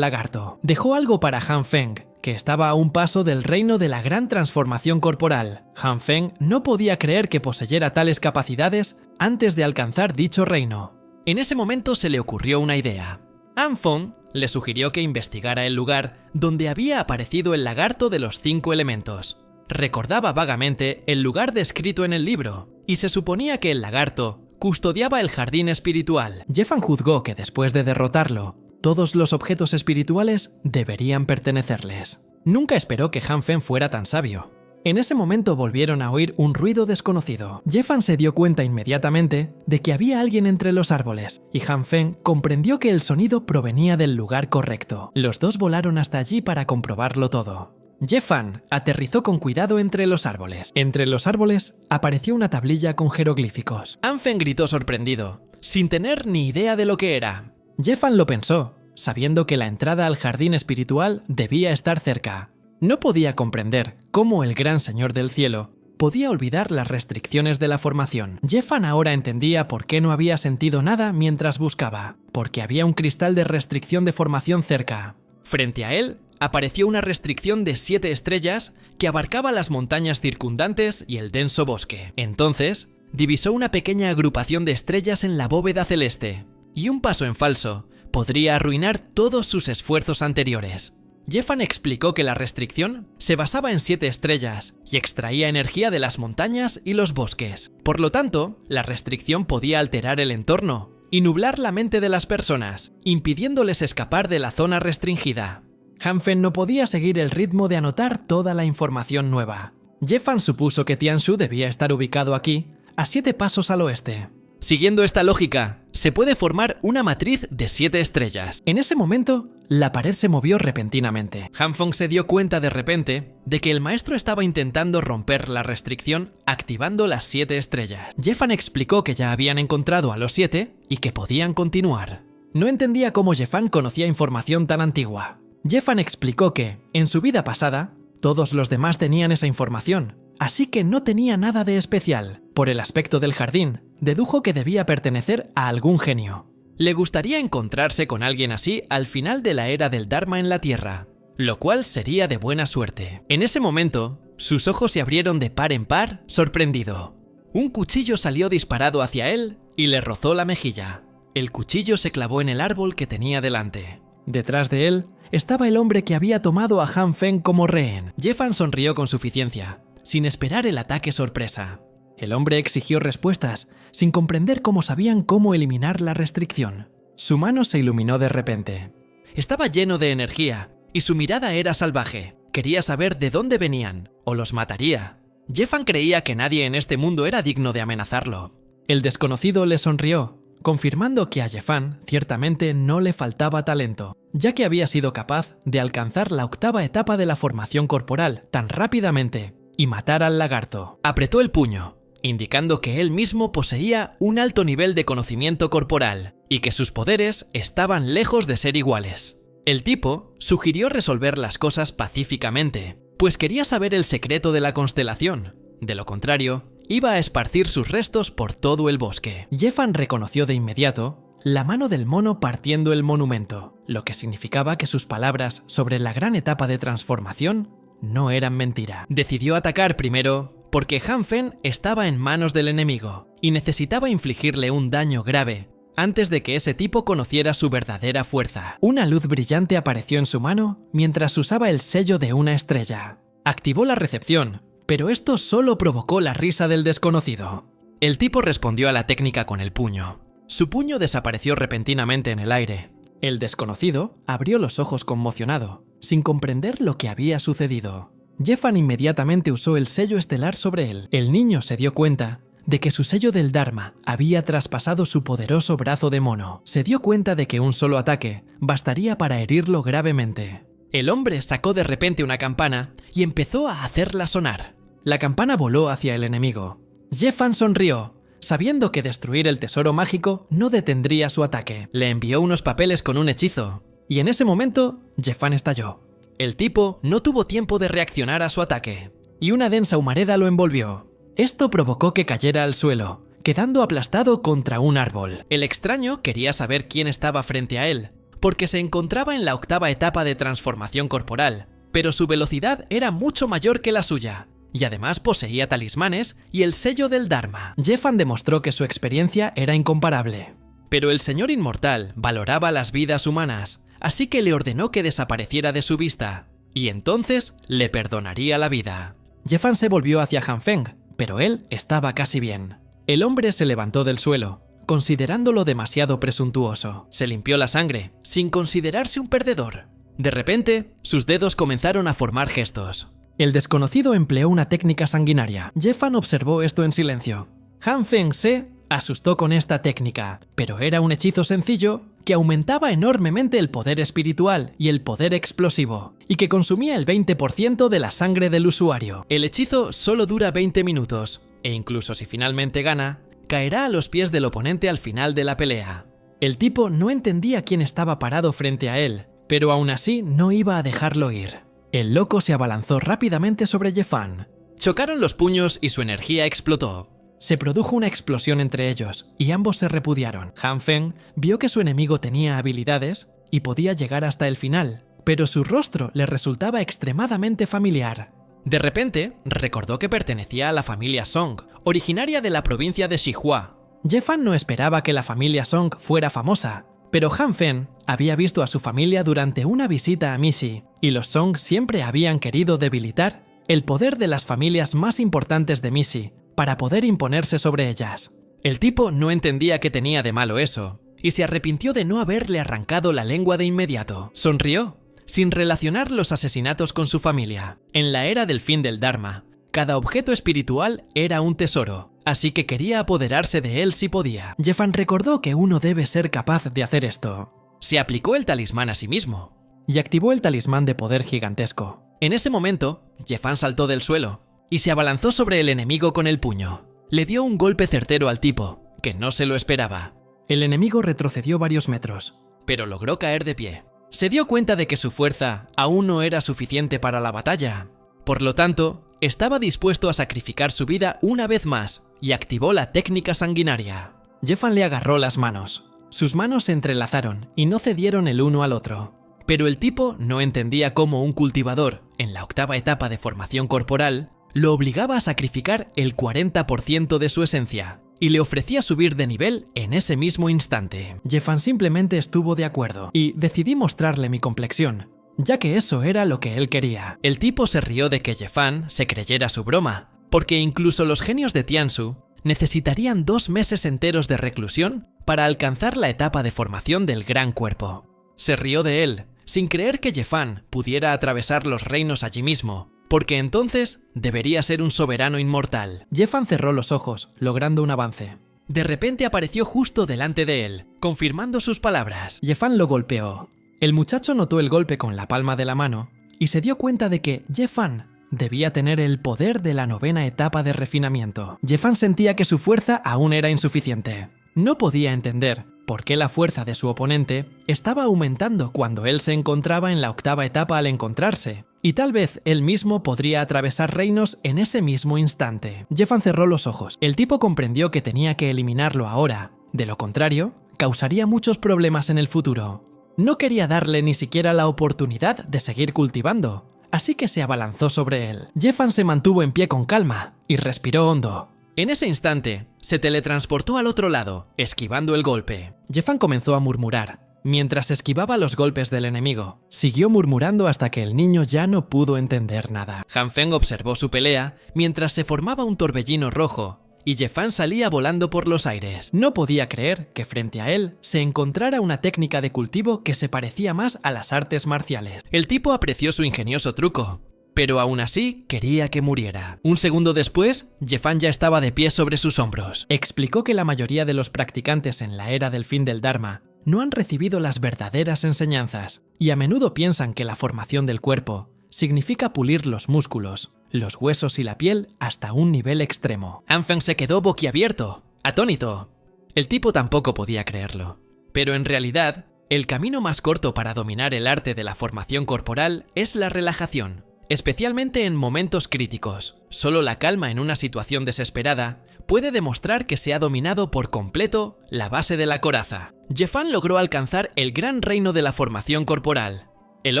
lagarto. Dejó algo para Han Feng, que estaba a un paso del reino de la gran transformación corporal. Han Feng no podía creer que poseyera tales capacidades antes de alcanzar dicho reino. En ese momento se le ocurrió una idea. Han Feng le sugirió que investigara el lugar donde había aparecido el lagarto de los 5 elementos. Recordaba vagamente el lugar descrito en el libro, y se suponía que el lagarto custodiaba el jardín espiritual. Jeffan juzgó que después de derrotarlo, todos los objetos espirituales deberían pertenecerles. Nunca esperó que Han Feng fuera tan sabio. En ese momento volvieron a oír un ruido desconocido. Jeffan se dio cuenta inmediatamente de que había alguien entre los árboles, y Han Feng comprendió que el sonido provenía del lugar correcto. Los dos volaron hasta allí para comprobarlo todo. Jeffan aterrizó con cuidado entre los árboles. Entre los árboles apareció una tablilla con jeroglíficos. Han Feng gritó sorprendido, sin tener ni idea de lo que era. Jeffan lo pensó, sabiendo que la entrada al jardín espiritual debía estar cerca. No podía comprender cómo el gran señor del cielo podía olvidar las restricciones de la formación. Jeffan ahora entendía por qué no había sentido nada mientras buscaba, porque había un cristal de restricción de formación cerca. Frente a él apareció una restricción de 7 estrellas que abarcaba las montañas circundantes y el denso bosque. Entonces, divisó una pequeña agrupación de estrellas en la bóveda celeste, y un paso en falso podría arruinar todos sus esfuerzos anteriores. Jeffan explicó que la restricción se basaba en 7 estrellas y extraía energía de las montañas y los bosques. Por lo tanto, la restricción podía alterar el entorno y nublar la mente de las personas, impidiéndoles escapar de la zona restringida. Han Feng no podía seguir el ritmo de anotar toda la información nueva. Jeffan supuso que Tianshu debía estar ubicado aquí, a 7 pasos al oeste. Siguiendo esta lógica, se puede formar una matriz de 7 estrellas. En ese momento, la pared se movió repentinamente. Han Feng se dio cuenta de repente de que el maestro estaba intentando romper la restricción activando las 7 estrellas. Jeffan explicó que ya habían encontrado a los 7 y que podían continuar. No entendía cómo Jeffan conocía información tan antigua. Jeffan explicó que, en su vida pasada, todos los demás tenían esa información, así que no tenía nada de especial. Por el aspecto del jardín, dedujo que debía pertenecer a algún genio. Le gustaría encontrarse con alguien así al final de la era del Dharma en la Tierra, lo cual sería de buena suerte. En ese momento, sus ojos se abrieron de par en par, sorprendido. Un cuchillo salió disparado hacia él y le rozó la mejilla. El cuchillo se clavó en el árbol que tenía delante. Detrás de él estaba el hombre que había tomado a Han Feng como rehén. Jeffan sonrió con suficiencia, sin esperar el ataque sorpresa. El hombre exigió respuestas, sin comprender cómo sabían cómo eliminar la restricción. Su mano se iluminó de repente. Estaba lleno de energía, y su mirada era salvaje. Quería saber de dónde venían, o los mataría. Jeffan creía que nadie en este mundo era digno de amenazarlo. El desconocido le sonrió, confirmando que a Jeffan ciertamente no le faltaba talento, ya que había sido capaz de alcanzar la 8ª etapa de la formación corporal tan rápidamente y matar al lagarto. Apretó el puño, indicando que él mismo poseía un alto nivel de conocimiento corporal y que sus poderes estaban lejos de ser iguales. El tipo sugirió resolver las cosas pacíficamente, pues quería saber el secreto de la constelación. De lo contrario, iba a esparcir sus restos por todo el bosque. Jeffan reconoció de inmediato la mano del mono partiendo el monumento, lo que significaba que sus palabras sobre la gran etapa de transformación no eran mentira. Decidió atacar primero porque Han Feng estaba en manos del enemigo y necesitaba infligirle un daño grave antes de que ese tipo conociera su verdadera fuerza. Una luz brillante apareció en su mano mientras usaba el sello de una estrella. Activó la recepción, pero esto solo provocó la risa del desconocido. El tipo respondió a la técnica con el puño. Su puño desapareció repentinamente en el aire. El desconocido abrió los ojos conmocionado, sin comprender lo que había sucedido. Jeffan inmediatamente usó el sello estelar sobre él. El niño se dio cuenta de que su sello del Dharma había traspasado su poderoso brazo de mono. Se dio cuenta de que un solo ataque bastaría para herirlo gravemente. El hombre sacó de repente una campana y empezó a hacerla sonar. La campana voló hacia el enemigo. Jeffan sonrió, sabiendo que destruir el tesoro mágico no detendría su ataque. Le envió unos papeles con un hechizo, y en ese momento Jeffan estalló. El tipo no tuvo tiempo de reaccionar a su ataque, y una densa humareda lo envolvió. Esto provocó que cayera al suelo, quedando aplastado contra un árbol. El extraño quería saber quién estaba frente a él, porque se encontraba en la 8ª etapa de transformación corporal, pero su velocidad era mucho mayor que la suya, y además poseía talismanes y el sello del Dharma. Jeffan demostró que su experiencia era incomparable. Pero el señor inmortal valoraba las vidas humanas, así que le ordenó que desapareciera de su vista, y entonces le perdonaría la vida. Jeffan se volvió hacia Han Feng, pero él estaba casi bien. El hombre se levantó del suelo, considerándolo demasiado presuntuoso. Se limpió la sangre, sin considerarse un perdedor. De repente, sus dedos comenzaron a formar gestos. El desconocido empleó una técnica sanguinaria. Jeffan observó esto en silencio. Han Feng se asustó con esta técnica, pero era un hechizo sencillo que aumentaba enormemente el poder espiritual y el poder explosivo, y que consumía el 20% de la sangre del usuario. El hechizo solo dura 20 minutos, e incluso si finalmente gana, caerá a los pies del oponente al final de la pelea. El tipo no entendía quién estaba parado frente a él, pero aún así no iba a dejarlo ir. El loco se abalanzó rápidamente sobre Jeffan. Chocaron los puños y su energía explotó. Se produjo una explosión entre ellos, y ambos se repudiaron. Han Feng vio que su enemigo tenía habilidades y podía llegar hasta el final, pero su rostro le resultaba extremadamente familiar. De repente, recordó que pertenecía a la familia Song, originaria de la provincia de Xihua. Jeffan no esperaba que la familia Song fuera famosa, pero Han Feng había visto a su familia durante una visita a Mixi, y los Song siempre habían querido debilitar el poder de las familias más importantes de Mixi para poder imponerse sobre ellas. El tipo no entendía qué tenía de malo eso, y se arrepintió de no haberle arrancado la lengua de inmediato. Sonrió, sin relacionar los asesinatos con su familia. En la era del fin del Dharma, cada objeto espiritual era un tesoro, así que quería apoderarse de él si podía. Jeffan recordó que uno debe ser capaz de hacer esto. Se aplicó el talismán a sí mismo, y activó el talismán de poder gigantesco. En ese momento, Jeffan saltó del suelo, y se abalanzó sobre el enemigo con el puño. Le dio un golpe certero al tipo, que no se lo esperaba. El enemigo retrocedió varios metros, pero logró caer de pie. Se dio cuenta de que su fuerza aún no era suficiente para la batalla. Por lo tanto, estaba dispuesto a sacrificar su vida una vez más, y activó la técnica sanguinaria. Jeffan le agarró las manos. Sus manos se entrelazaron y no cedieron el uno al otro. Pero el tipo no entendía cómo un cultivador, en la 8ª etapa de formación corporal, lo obligaba a sacrificar el 40% de su esencia, y le ofrecía subir de nivel en ese mismo instante. Jeffan simplemente estuvo de acuerdo, y decidí mostrarle mi complexión, ya que eso era lo que él quería. El tipo se rió de que Jeffan se creyera su broma, porque incluso los genios de Tianzu necesitarían 2 meses enteros de reclusión para alcanzar la etapa de formación del gran cuerpo. Se rió de él, sin creer que Jeffan pudiera atravesar los reinos allí mismo, porque entonces debería ser un soberano inmortal. Jeffan cerró los ojos, logrando un avance. De repente apareció justo delante de él, confirmando sus palabras. Jeffan lo golpeó. El muchacho notó el golpe con la palma de la mano y se dio cuenta de que Jeffan debía tener el poder de la 9ª etapa de refinamiento. Jeffan sentía que su fuerza aún era insuficiente. No podía entender por qué la fuerza de su oponente estaba aumentando cuando él se encontraba en la 8ª etapa al encontrarse, y tal vez él mismo podría atravesar reinos en ese mismo instante. Jeffan cerró los ojos. El tipo comprendió que tenía que eliminarlo ahora. De lo contrario, causaría muchos problemas en el futuro. No quería darle ni siquiera la oportunidad de seguir cultivando, así que se abalanzó sobre él. Jeffan se mantuvo en pie con calma y respiró hondo. En ese instante, se teletransportó al otro lado, esquivando el golpe. Jeffan comenzó a murmurar, mientras esquivaba los golpes del enemigo. Siguió murmurando hasta que el niño ya no pudo entender nada. Han Feng observó su pelea mientras se formaba un torbellino rojo, y Jeffan salía volando por los aires. No podía creer que frente a él se encontrara una técnica de cultivo que se parecía más a las artes marciales. El tipo apreció su ingenioso truco, pero aún así quería que muriera. Un segundo después, Jeffan ya estaba de pie sobre sus hombros. Explicó que la mayoría de los practicantes en la era del fin del Dharma no han recibido las verdaderas enseñanzas, y a menudo piensan que la formación del cuerpo significa pulir los músculos, los huesos y la piel hasta un nivel extremo. Han Feng se quedó boquiabierto, atónito. El tipo tampoco podía creerlo, pero en realidad El camino más corto para dominar el arte de la formación corporal es la relajación, especialmente en momentos críticos. Solo la calma en una situación desesperada puede demostrar que se ha dominado por completo la base de la coraza. Jefan logró alcanzar el gran reino de la formación corporal. El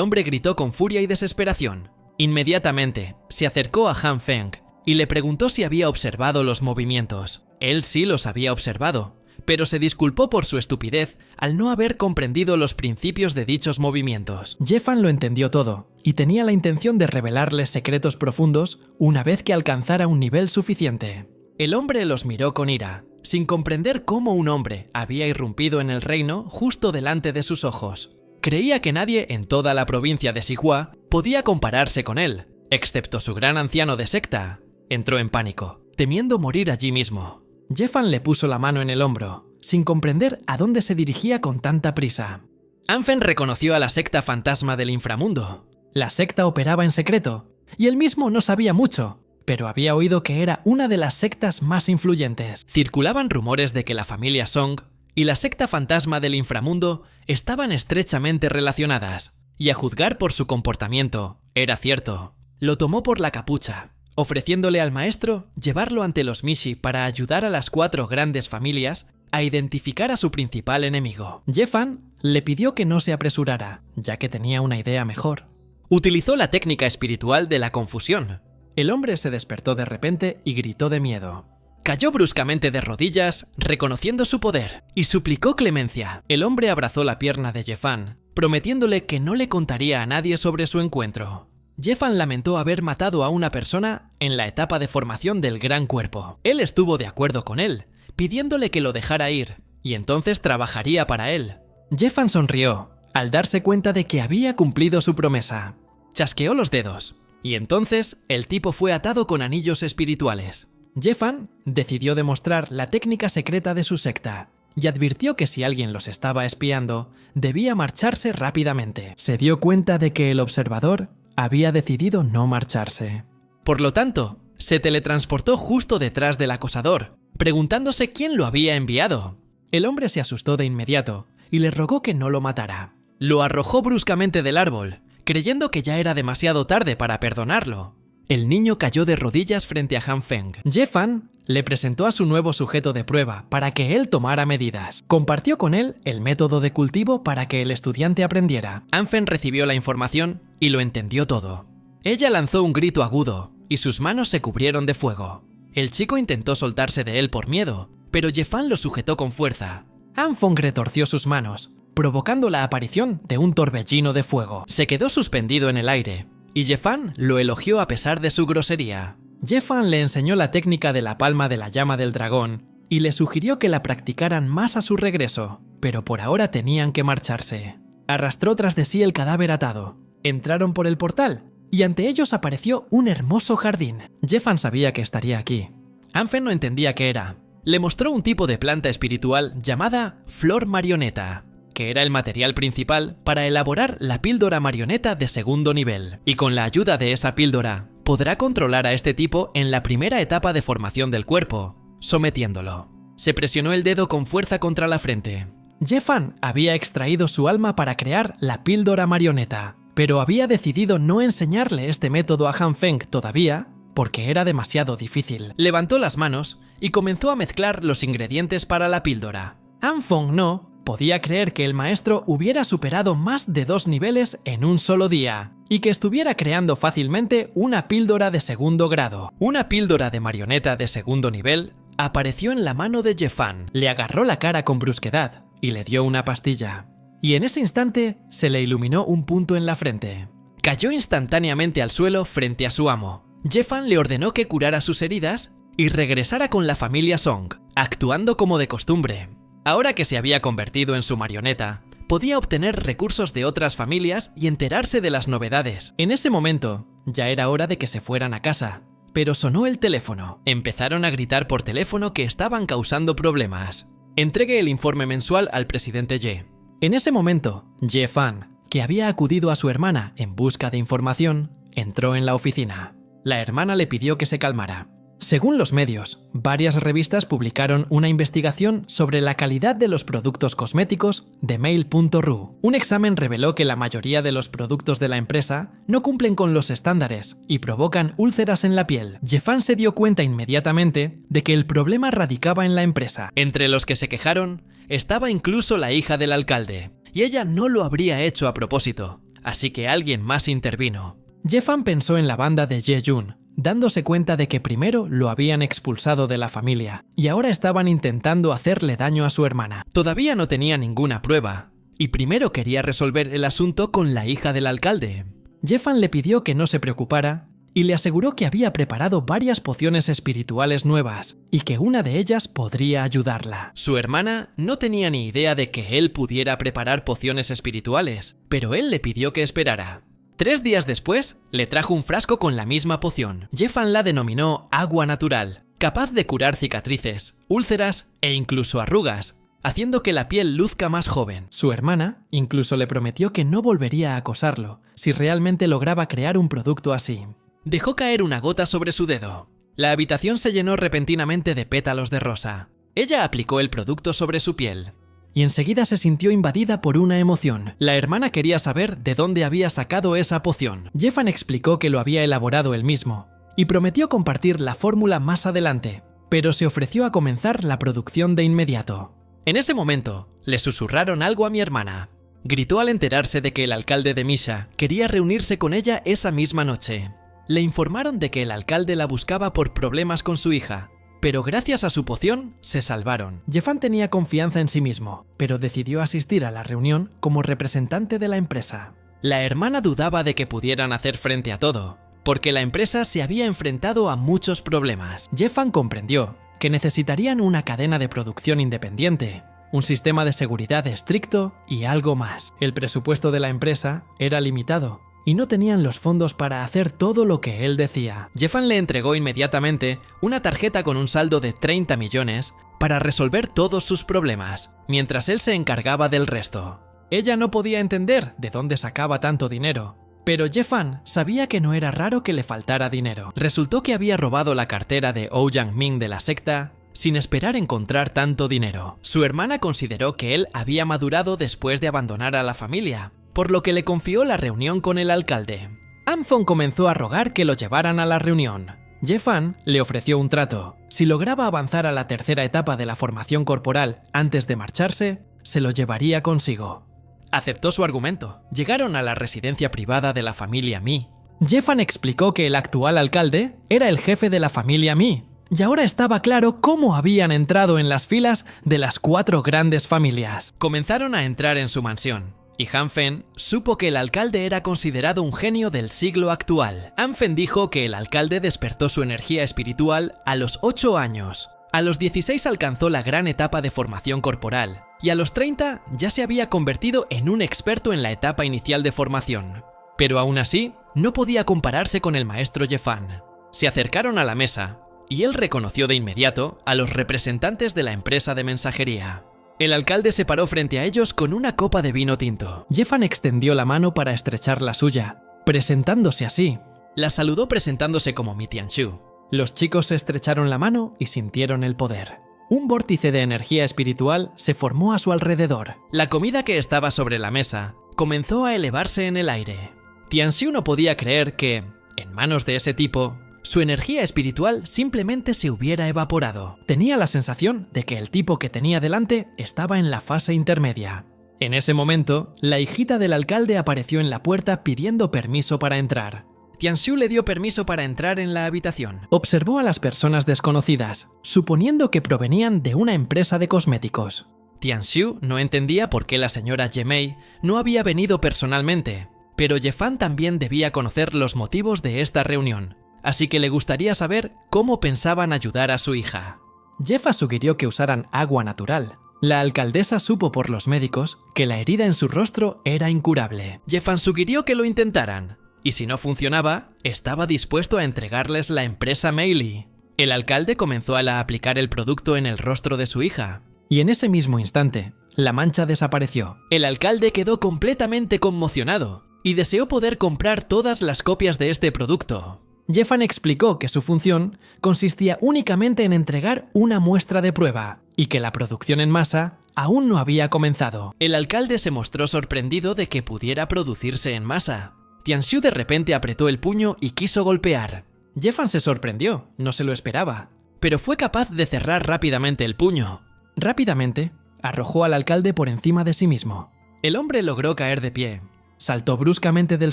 hombre gritó con furia y desesperación. Inmediatamente se acercó a Han Feng y le preguntó si había observado los movimientos. Él sí los había observado, pero se disculpó por su estupidez al no haber comprendido los principios de dichos movimientos. Jefan lo entendió todo y tenía la intención de revelarle secretos profundos una vez que alcanzara un nivel suficiente. El hombre los miró con ira, sin comprender cómo un hombre había irrumpido en el reino justo delante de sus ojos. Creía que nadie en toda la provincia de Xihua podía compararse con él, excepto su gran anciano de secta. Entró en pánico, temiendo morir allí mismo. Jefan le puso la mano en el hombro, sin comprender a dónde se dirigía con tanta prisa. Anfen reconoció a la secta fantasma del inframundo. La secta operaba en secreto, y él mismo no sabía mucho, pero había oído que era una de las sectas más influyentes. Circulaban rumores de que la familia Song y la secta fantasma del inframundo estaban estrechamente relacionadas, y a juzgar por su comportamiento, era cierto. Lo tomó por la capucha, ofreciéndole al maestro llevarlo ante los Mishi para ayudar a las 4 grandes familias a identificar a su principal enemigo. Jefan le pidió que no se apresurara, ya que tenía una idea mejor. Utilizó la técnica espiritual de la confusión. El hombre se despertó de repente y gritó de miedo. Cayó bruscamente de rodillas, reconociendo su poder, y suplicó clemencia. El hombre abrazó la pierna de Jefan, prometiéndole que no le contaría a nadie sobre su encuentro. Jefan lamentó haber matado a una persona en la etapa de formación del gran cuerpo. Él estuvo de acuerdo con él, pidiéndole que lo dejara ir, y entonces trabajaría para él. Jefan sonrió, al darse cuenta de que había cumplido su promesa. Chasqueó los dedos, y entonces el tipo fue atado con anillos espirituales. Jefan decidió demostrar la técnica secreta de su secta, y advirtió que si alguien los estaba espiando, debía marcharse rápidamente. Se dio cuenta de que el observador había decidido no marcharse. Por lo tanto, se teletransportó justo detrás del acosador, preguntándose quién lo había enviado. El hombre se asustó de inmediato y le rogó que no lo matara. Lo arrojó bruscamente del árbol, creyendo que ya era demasiado tarde para perdonarlo. El niño cayó de rodillas frente a Han Feng. Jefan le presentó a su nuevo sujeto de prueba para que él tomara medidas. Compartió con él el método de cultivo para que el estudiante aprendiera. Anfen recibió la información y lo entendió todo. Ella lanzó un grito agudo y sus manos se cubrieron de fuego. El chico intentó soltarse de él por miedo, pero Jefan lo sujetó con fuerza. Anfeng retorció sus manos, provocando la aparición de un torbellino de fuego. Se quedó suspendido en el aire, y Jefan lo elogió a pesar de su grosería. Jefan le enseñó la técnica de la palma de la llama del dragón y le sugirió que la practicaran más a su regreso, pero por ahora tenían que marcharse. Arrastró tras de sí el cadáver atado. Entraron por el portal y ante ellos apareció un hermoso jardín. Jefan sabía que estaría aquí. Anfen no entendía qué era. Le mostró un tipo de planta espiritual llamada flor marioneta, que era el material principal para elaborar la píldora marioneta de segundo nivel. Y con la ayuda de esa píldora, podrá controlar a este tipo en la primera etapa de formación del cuerpo, sometiéndolo. Se presionó el dedo con fuerza contra la frente. Jefan había extraído su alma para crear la píldora marioneta, pero había decidido no enseñarle este método a Han Feng todavía, porque era demasiado difícil. Levantó las manos y comenzó a mezclar los ingredientes para la píldora. Anfeng no podía creer que el maestro hubiera superado más de 2 niveles en un solo día, y que estuviera creando fácilmente una píldora de segundo grado. Una píldora de marioneta de segundo nivel apareció en la mano de Jefan. Le agarró la cara con brusquedad y le dio una pastilla. Y en ese instante se le iluminó un punto en la frente. Cayó instantáneamente al suelo frente a su amo. Jefan le ordenó que curara sus heridas y regresara con la familia Song, actuando como de costumbre. Ahora que se había convertido en su marioneta, podía obtener recursos de otras familias y enterarse de las novedades. En ese momento, ya era hora de que se fueran a casa, pero sonó el teléfono. Empezaron a gritar por teléfono que estaban causando problemas. Entregue el informe mensual al presidente Ye. En ese momento, Jefan, que había acudido a su hermana en busca de información, entró en la oficina. La hermana le pidió que se calmara. Según los medios, varias revistas publicaron una investigación sobre la calidad de los productos cosméticos de Mail.ru. Un examen reveló que la mayoría de los productos de la empresa no cumplen con los estándares y provocan úlceras en la piel. Jeffan se dio cuenta inmediatamente de que el problema radicaba en la empresa. Entre los que se quejaron estaba incluso la hija del alcalde, y ella no lo habría hecho a propósito, así que alguien más intervino. Jeffan pensó en la banda de Jae-yoon, dándose cuenta de que primero lo habían expulsado de la familia y ahora estaban intentando hacerle daño a su hermana. Todavía no tenía ninguna prueba y primero quería resolver el asunto con la hija del alcalde. Jeffan le pidió que no se preocupara y le aseguró que había preparado varias pociones espirituales nuevas y que una de ellas podría ayudarla. Su hermana no tenía ni idea de que él pudiera preparar pociones espirituales, pero él le pidió que esperara. 3 días después, le trajo un frasco con la misma poción. Jeffan la denominó agua natural, capaz de curar cicatrices, úlceras e incluso arrugas, haciendo que la piel luzca más joven. Su hermana incluso le prometió que no volvería a acosarlo si realmente lograba crear un producto así. Dejó caer una gota sobre su dedo. La habitación se llenó repentinamente de pétalos de rosa. Ella aplicó el producto sobre su piel y enseguida se sintió invadida por una emoción. La hermana quería saber de dónde había sacado esa poción. Jeffan explicó que lo había elaborado él mismo y prometió compartir la fórmula más adelante, pero se ofreció a comenzar la producción de inmediato. En ese momento, le susurraron algo a mi hermana. Gritó al enterarse de que el alcalde de Misha quería reunirse con ella esa misma noche. Le informaron de que el alcalde la buscaba por problemas con su hija, pero gracias a su poción se salvaron. Jeffan tenía confianza en sí mismo, pero decidió asistir a la reunión como representante de la empresa. La hermana dudaba de que pudieran hacer frente a todo, porque la empresa se había enfrentado a muchos problemas. Jeffan comprendió que necesitarían una cadena de producción independiente, un sistema de seguridad estricto y algo más. El presupuesto de la empresa era limitado y no tenían los fondos para hacer todo lo que él decía. Jeffan le entregó inmediatamente una tarjeta con un saldo de 30 millones para resolver todos sus problemas, mientras él se encargaba del resto. Ella no podía entender de dónde sacaba tanto dinero, pero Jeffan sabía que no era raro que le faltara dinero. Resultó que había robado la cartera de Oh Yang-min de la secta sin esperar encontrar tanto dinero. Su hermana consideró que él había madurado después de abandonar a la familia, por lo que le confió la reunión con el alcalde. Amphon comenzó a rogar que lo llevaran a la reunión. Jeffan le ofreció un trato. Si lograba avanzar a la tercera etapa de la formación corporal antes de marcharse, se lo llevaría consigo. Aceptó su argumento. Llegaron a la residencia privada de la familia Mi. Jeffan explicó que el actual alcalde era el jefe de la familia Mi, y ahora estaba claro cómo habían entrado en las filas de las 4 grandes familias. Comenzaron a entrar en su mansión, y Han Fen supo que el alcalde era considerado un genio del siglo actual. Han Fen dijo que el alcalde despertó su energía espiritual a los 8 años. A los 16 alcanzó la gran etapa de formación corporal, y a los 30 ya se había convertido en un experto en la etapa inicial de formación. Pero aún así, no podía compararse con el maestro Jeffan. Se acercaron a la mesa, y él reconoció de inmediato a los representantes de la empresa de mensajería. El alcalde se paró frente a ellos con una copa de vino tinto. Jeffan extendió la mano para estrechar la suya, presentándose así. La saludó presentándose como Mi Tianshu. Los chicos se estrecharon la mano y sintieron el poder. Un vórtice de energía espiritual se formó a su alrededor. La comida que estaba sobre la mesa comenzó a elevarse en el aire. Tianshu no podía creer que, en manos de ese tipo, su energía espiritual simplemente se hubiera evaporado. Tenía la sensación de que el tipo que tenía delante estaba en la fase intermedia. En ese momento, la hijita del alcalde apareció en la puerta pidiendo permiso para entrar. Tianshu le dio permiso para entrar en la habitación. Observó a las personas desconocidas, suponiendo que provenían de una empresa de cosméticos. Tianshu no entendía por qué la señora Ye-mei no había venido personalmente, pero Jeffan también debía conocer los motivos de esta reunión, así que le gustaría saber cómo pensaban ayudar a su hija. Jeffan sugirió que usaran agua natural. La alcaldesa supo por los médicos que la herida en su rostro era incurable. Jeffan sugirió que lo intentaran, y si no funcionaba, estaba dispuesto a entregarles la empresa Meili. El alcalde comenzó a aplicar el producto en el rostro de su hija, y en ese mismo instante, la mancha desapareció. El alcalde quedó completamente conmocionado, y deseó poder comprar todas las copias de este producto. Jeffan explicó que su función consistía únicamente en entregar una muestra de prueba y que la producción en masa aún no había comenzado. El alcalde se mostró sorprendido de que pudiera producirse en masa. Tianxiu de repente apretó el puño y quiso golpear. Jeffan se sorprendió, no se lo esperaba, pero fue capaz de cerrar rápidamente el puño. Rápidamente, arrojó al alcalde por encima de sí mismo. El hombre logró caer de pie. Saltó bruscamente del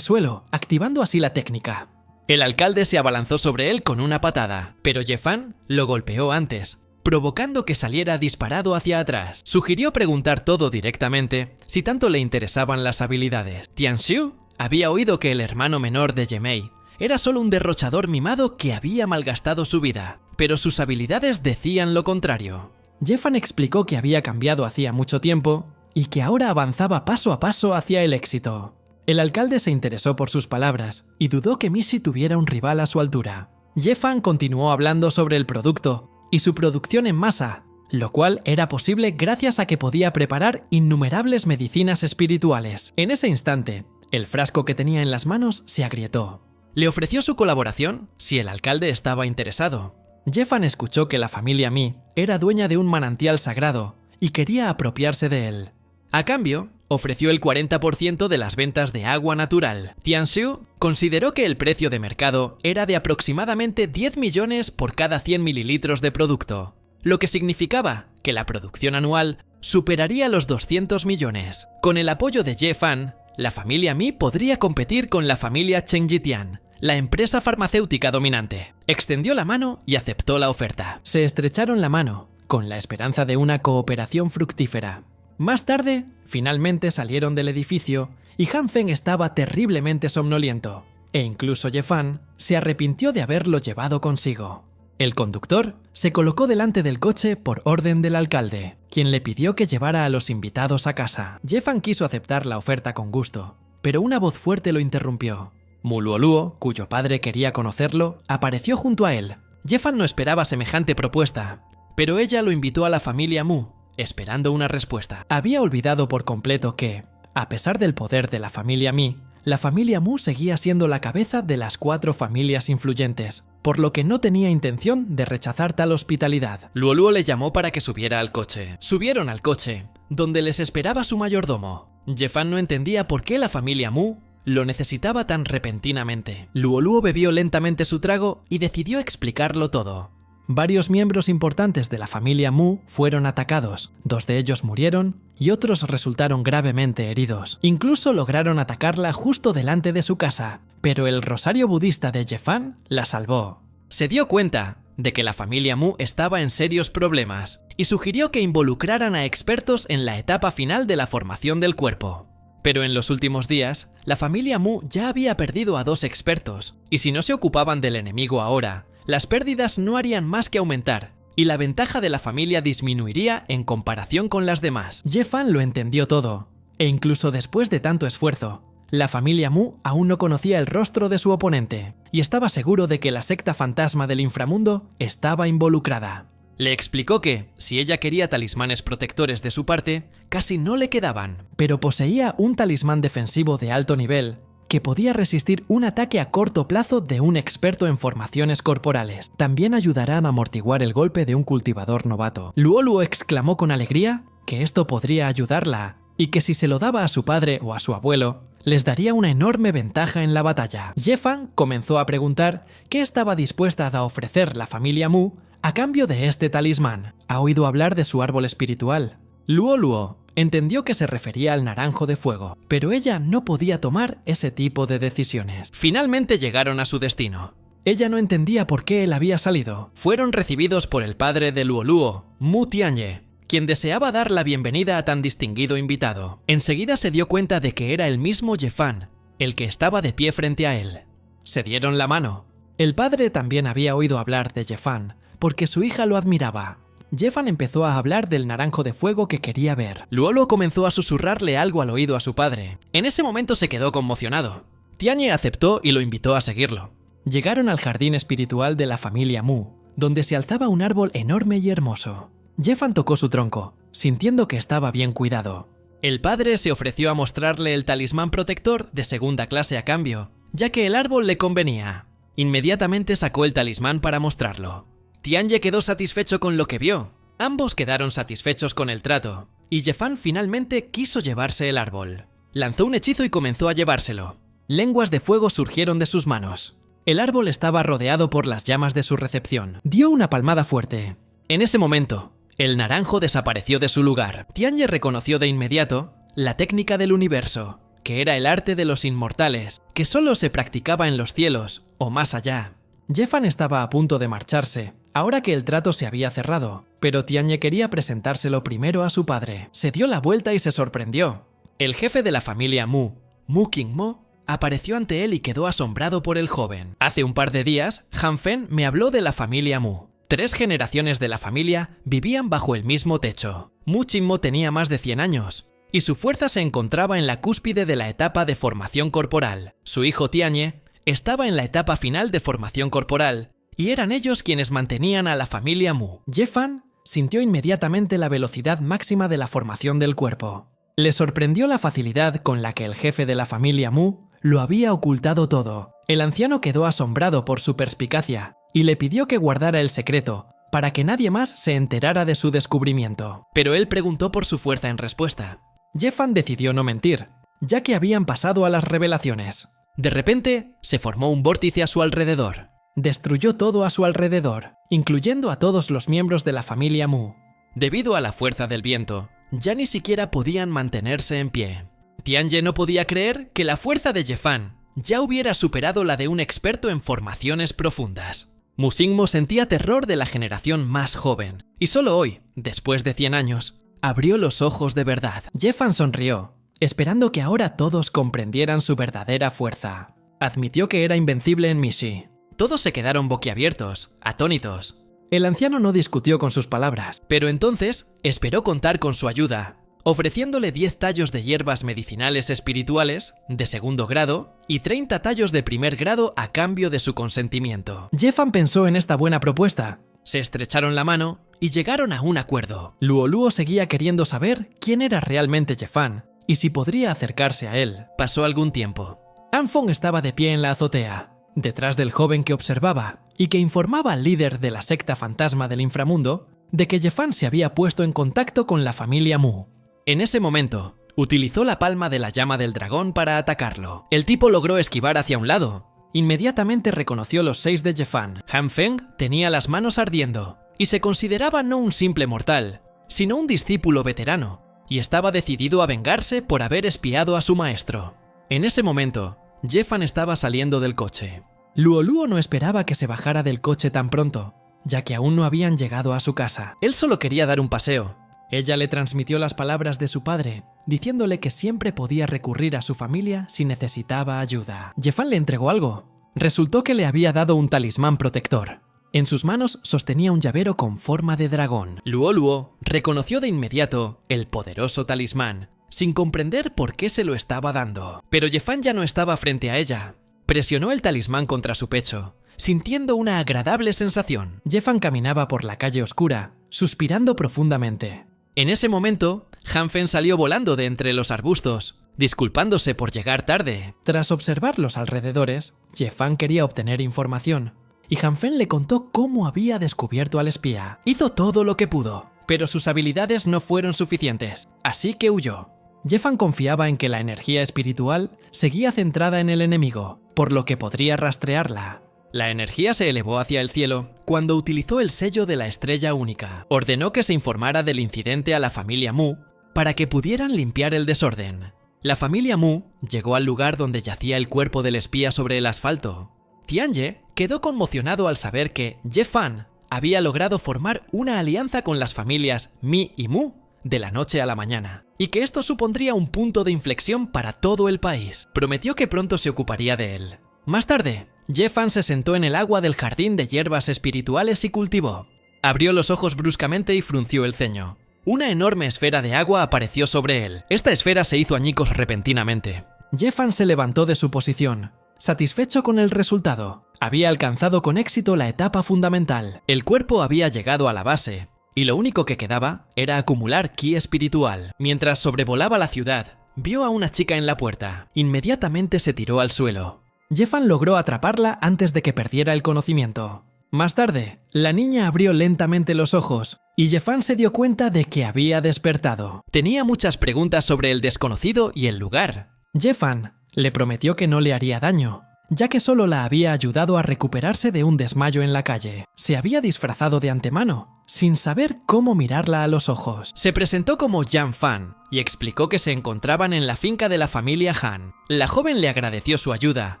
suelo, activando así la técnica. El alcalde se abalanzó sobre él con una patada, pero Jeffan lo golpeó antes, provocando que saliera disparado hacia atrás. Sugirió preguntar todo directamente, si tanto le interesaban las habilidades. Tianxiu había oído que el hermano menor de Yemei era solo un derrochador mimado que había malgastado su vida, pero sus habilidades decían lo contrario. Jeffan explicó que había cambiado hacía mucho tiempo y que ahora avanzaba paso a paso hacia el éxito. El alcalde se interesó por sus palabras y dudó que Missy tuviera un rival a su altura. Jeffan continuó hablando sobre el producto y su producción en masa, lo cual era posible gracias a que podía preparar innumerables medicinas espirituales. En ese instante, el frasco que tenía en las manos se agrietó. Le ofreció su colaboración si el alcalde estaba interesado. Jeffan escuchó que la familia Mi era dueña de un manantial sagrado y quería apropiarse de él. A cambio, ofreció el 40% de las ventas de agua natural. Tianxiu consideró que el precio de mercado era de aproximadamente 10 millones por cada 100 mililitros de producto, lo que significaba que la producción anual superaría los 200 millones. Con el apoyo de Jeffan, la familia Mi podría competir con la familia Chengjian, la empresa farmacéutica dominante. Extendió la mano y aceptó la oferta. Se estrecharon la mano, con la esperanza de una cooperación fructífera. Más tarde, finalmente salieron del edificio y Han Feng estaba terriblemente somnoliento, e incluso Jeffan se arrepintió de haberlo llevado consigo. El conductor se colocó delante del coche por orden del alcalde, quien le pidió que llevara a los invitados a casa. Jeffan quiso aceptar la oferta con gusto, pero una voz fuerte lo interrumpió. Mu Luoluo, cuyo padre quería conocerlo, apareció junto a él. Jeffan no esperaba semejante propuesta, pero ella lo invitó a la familia Mu, esperando una respuesta. Había olvidado por completo que, a pesar del poder de la familia Mi, la familia Mu seguía siendo la cabeza de las 4 familias influyentes, por lo que no tenía intención de rechazar tal hospitalidad. Luoluo le llamó para que subiera al coche. Subieron al coche, donde les esperaba su mayordomo. Jeffan no entendía por qué la familia Mu lo necesitaba tan repentinamente. Luoluo bebió lentamente su trago y decidió explicarlo todo. Varios miembros importantes de la familia Mu fueron atacados, 2 de ellos murieron y otros resultaron gravemente heridos. Incluso lograron atacarla justo delante de su casa, pero el rosario budista de Jeffan la salvó. Se dio cuenta de que la familia Mu estaba en serios problemas y sugirió que involucraran a expertos en la etapa final de la formación del cuerpo. Pero en los últimos días, la familia Mu ya había perdido a 2 expertos, y si no se ocupaban del enemigo ahora, las pérdidas no harían más que aumentar, y la ventaja de la familia disminuiría en comparación con las demás. Jeffan lo entendió todo, e incluso después de tanto esfuerzo, la familia Mu aún no conocía el rostro de su oponente, y estaba seguro de que la secta fantasma del inframundo estaba involucrada. Le explicó que, si ella quería talismanes protectores de su parte, casi no le quedaban, pero poseía un talismán defensivo de alto nivel, que podía resistir un ataque a corto plazo de un experto en formaciones corporales. También ayudarán a amortiguar el golpe de un cultivador novato. Luoluo exclamó con alegría que esto podría ayudarla, y que si se lo daba a su padre o a su abuelo, les daría una enorme ventaja en la batalla. Jeffan comenzó a preguntar qué estaba dispuesta a ofrecer la familia Mu a cambio de este talismán. ¿Ha oído hablar de su árbol espiritual? Luoluo entendió que se refería al naranjo de fuego, pero ella no podía tomar ese tipo de decisiones. Finalmente llegaron a su destino. Ella no entendía por qué él había salido. Fueron recibidos por el padre de Luoluo, Mu Tianye, quien deseaba dar la bienvenida a tan distinguido invitado. Enseguida se dio cuenta de que era el mismo Jeffan, el que estaba de pie frente a él. Se dieron la mano. El padre también había oído hablar de Jeffan, porque su hija lo admiraba. Jeffan empezó a hablar del naranjo de fuego que quería ver. Luoluo comenzó a susurrarle algo al oído a su padre. En ese momento se quedó conmocionado. Tianye aceptó y lo invitó a seguirlo. Llegaron al jardín espiritual de la familia Mu, donde se alzaba un árbol enorme y hermoso. Jeffan tocó su tronco, sintiendo que estaba bien cuidado. El padre se ofreció a mostrarle el talismán protector de segunda clase a cambio, ya que el árbol le convenía. Inmediatamente sacó el talismán para mostrarlo. Tianye quedó satisfecho con lo que vio. Ambos quedaron satisfechos con el trato, y Ye-Fan finalmente quiso llevarse el árbol. Lanzó un hechizo y comenzó a llevárselo. Lenguas de fuego surgieron de sus manos. El árbol estaba rodeado por las llamas de su recepción. Dio una palmada fuerte. En ese momento, el naranjo desapareció de su lugar. Tianye reconoció de inmediato la técnica del universo, que era el arte de los inmortales, que solo se practicaba en los cielos, o más allá. Ye-Fan estaba a punto de marcharse, ahora que el trato se había cerrado, pero Tianye quería presentárselo primero a su padre. Se dio la vuelta y se sorprendió. El jefe de la familia Mu, Mu Qingmo, apareció ante él y quedó asombrado por el joven. Hace un par de días, Han Fen me habló de la familia Mu. 3 generaciones de la familia vivían bajo el mismo techo. Mu Qingmo tenía más de 100 años, y su fuerza se encontraba en la cúspide de la etapa de formación corporal. Su hijo Tianye estaba en la etapa final de formación corporal, y eran ellos quienes mantenían a la familia Mu. Ye-Fan sintió inmediatamente la velocidad máxima de la formación del cuerpo. Le sorprendió la facilidad con la que el jefe de la familia Mu lo había ocultado todo. El anciano quedó asombrado por su perspicacia y le pidió que guardara el secreto para que nadie más se enterara de su descubrimiento. Pero él preguntó por su fuerza en respuesta. Ye-Fan decidió no mentir, ya que habían pasado a las revelaciones. De repente, se formó un vórtice a su alrededor. Destruyó todo a su alrededor, incluyendo a todos los miembros de la familia Mu. Debido a la fuerza del viento, ya ni siquiera podían mantenerse en pie. Tianye no podía creer que la fuerza de Ye-Fan ya hubiera superado la de un experto en formaciones profundas. Mu Qingmo sentía terror de la generación más joven, y solo hoy, después de 100 años, abrió los ojos de verdad. Ye-Fan sonrió, esperando que ahora todos comprendieran su verdadera fuerza. Admitió que era invencible en Mishi. Todos se quedaron boquiabiertos, atónitos. El anciano no discutió con sus palabras, pero entonces esperó contar con su ayuda, ofreciéndole 10 tallos de hierbas medicinales espirituales de segundo grado y 30 tallos de primer grado a cambio de su consentimiento. Ye-Fan pensó en esta buena propuesta. Se estrecharon la mano y llegaron a un acuerdo. Luo seguía queriendo saber quién era realmente Ye-Fan y si podría acercarse a él. Pasó algún tiempo. Anfeng estaba de pie en la azotea, detrás del joven que observaba y que informaba al líder de la secta fantasma del inframundo de que Ye-Fan se había puesto en contacto con la familia Mu. En ese momento, utilizó la palma de la llama del dragón para atacarlo. El tipo logró esquivar hacia un lado. Inmediatamente reconoció los 6 de Ye-Fan. Han Feng tenía las manos ardiendo y se consideraba no un simple mortal, sino un discípulo veterano, y estaba decidido a vengarse por haber espiado a su maestro. En ese momento, Ye-Fan estaba saliendo del coche. Luo no esperaba que se bajara del coche tan pronto, ya que aún no habían llegado a su casa. Él solo quería dar un paseo. Ella le transmitió las palabras de su padre, diciéndole que siempre podía recurrir a su familia si necesitaba ayuda. Ye-Fan le entregó algo. Resultó que le había dado un talismán protector. En sus manos sostenía un llavero con forma de dragón. Luo reconoció de inmediato el poderoso talismán, sin comprender por qué se lo estaba dando. Pero Ye-Fan ya no estaba frente a ella. Presionó el talismán contra su pecho, sintiendo una agradable sensación. Ye-Fan caminaba por la calle oscura, suspirando profundamente. En ese momento, Han Fen salió volando de entre los arbustos, disculpándose por llegar tarde. Tras observar los alrededores, Ye-Fan quería obtener información, y Han Fen le contó cómo había descubierto al espía. Hizo todo lo que pudo, pero sus habilidades no fueron suficientes, así que huyó. Ye-Fan confiaba en que la energía espiritual seguía centrada en el enemigo, por lo que podría rastrearla. La energía se elevó hacia el cielo cuando utilizó el sello de la estrella única. Ordenó que se informara del incidente a la familia Mu para que pudieran limpiar el desorden. La familia Mu llegó al lugar donde yacía el cuerpo del espía sobre el asfalto. Tianye quedó conmocionado al saber que Ye-Fan había logrado formar una alianza con las familias Mi y Mu de la noche a la mañana, y que esto supondría un punto de inflexión para todo el país. Prometió que pronto se ocuparía de él. Más tarde, Ye-Fan se sentó en el agua del jardín de hierbas espirituales y cultivó. Abrió los ojos bruscamente y frunció el ceño. Una enorme esfera de agua apareció sobre él. Esta esfera se hizo añicos repentinamente. Ye-Fan se levantó de su posición, satisfecho con el resultado. Había alcanzado con éxito la etapa fundamental. El cuerpo había llegado a la base, y lo único que quedaba era acumular ki espiritual. Mientras sobrevolaba la ciudad, vio a una chica en la puerta. Inmediatamente se tiró al suelo. Jeffan logró atraparla antes de que perdiera el conocimiento. Más tarde, la niña abrió lentamente los ojos y Jeffan se dio cuenta de que había despertado. Tenía muchas preguntas sobre el desconocido y el lugar. Jeffan le prometió que no le haría daño, ya que solo la había ayudado a recuperarse de un desmayo en la calle. Se había disfrazado de antemano, sin saber cómo mirarla a los ojos. Se presentó como Jan Fan y explicó que se encontraban en la finca de la familia Han. La joven le agradeció su ayuda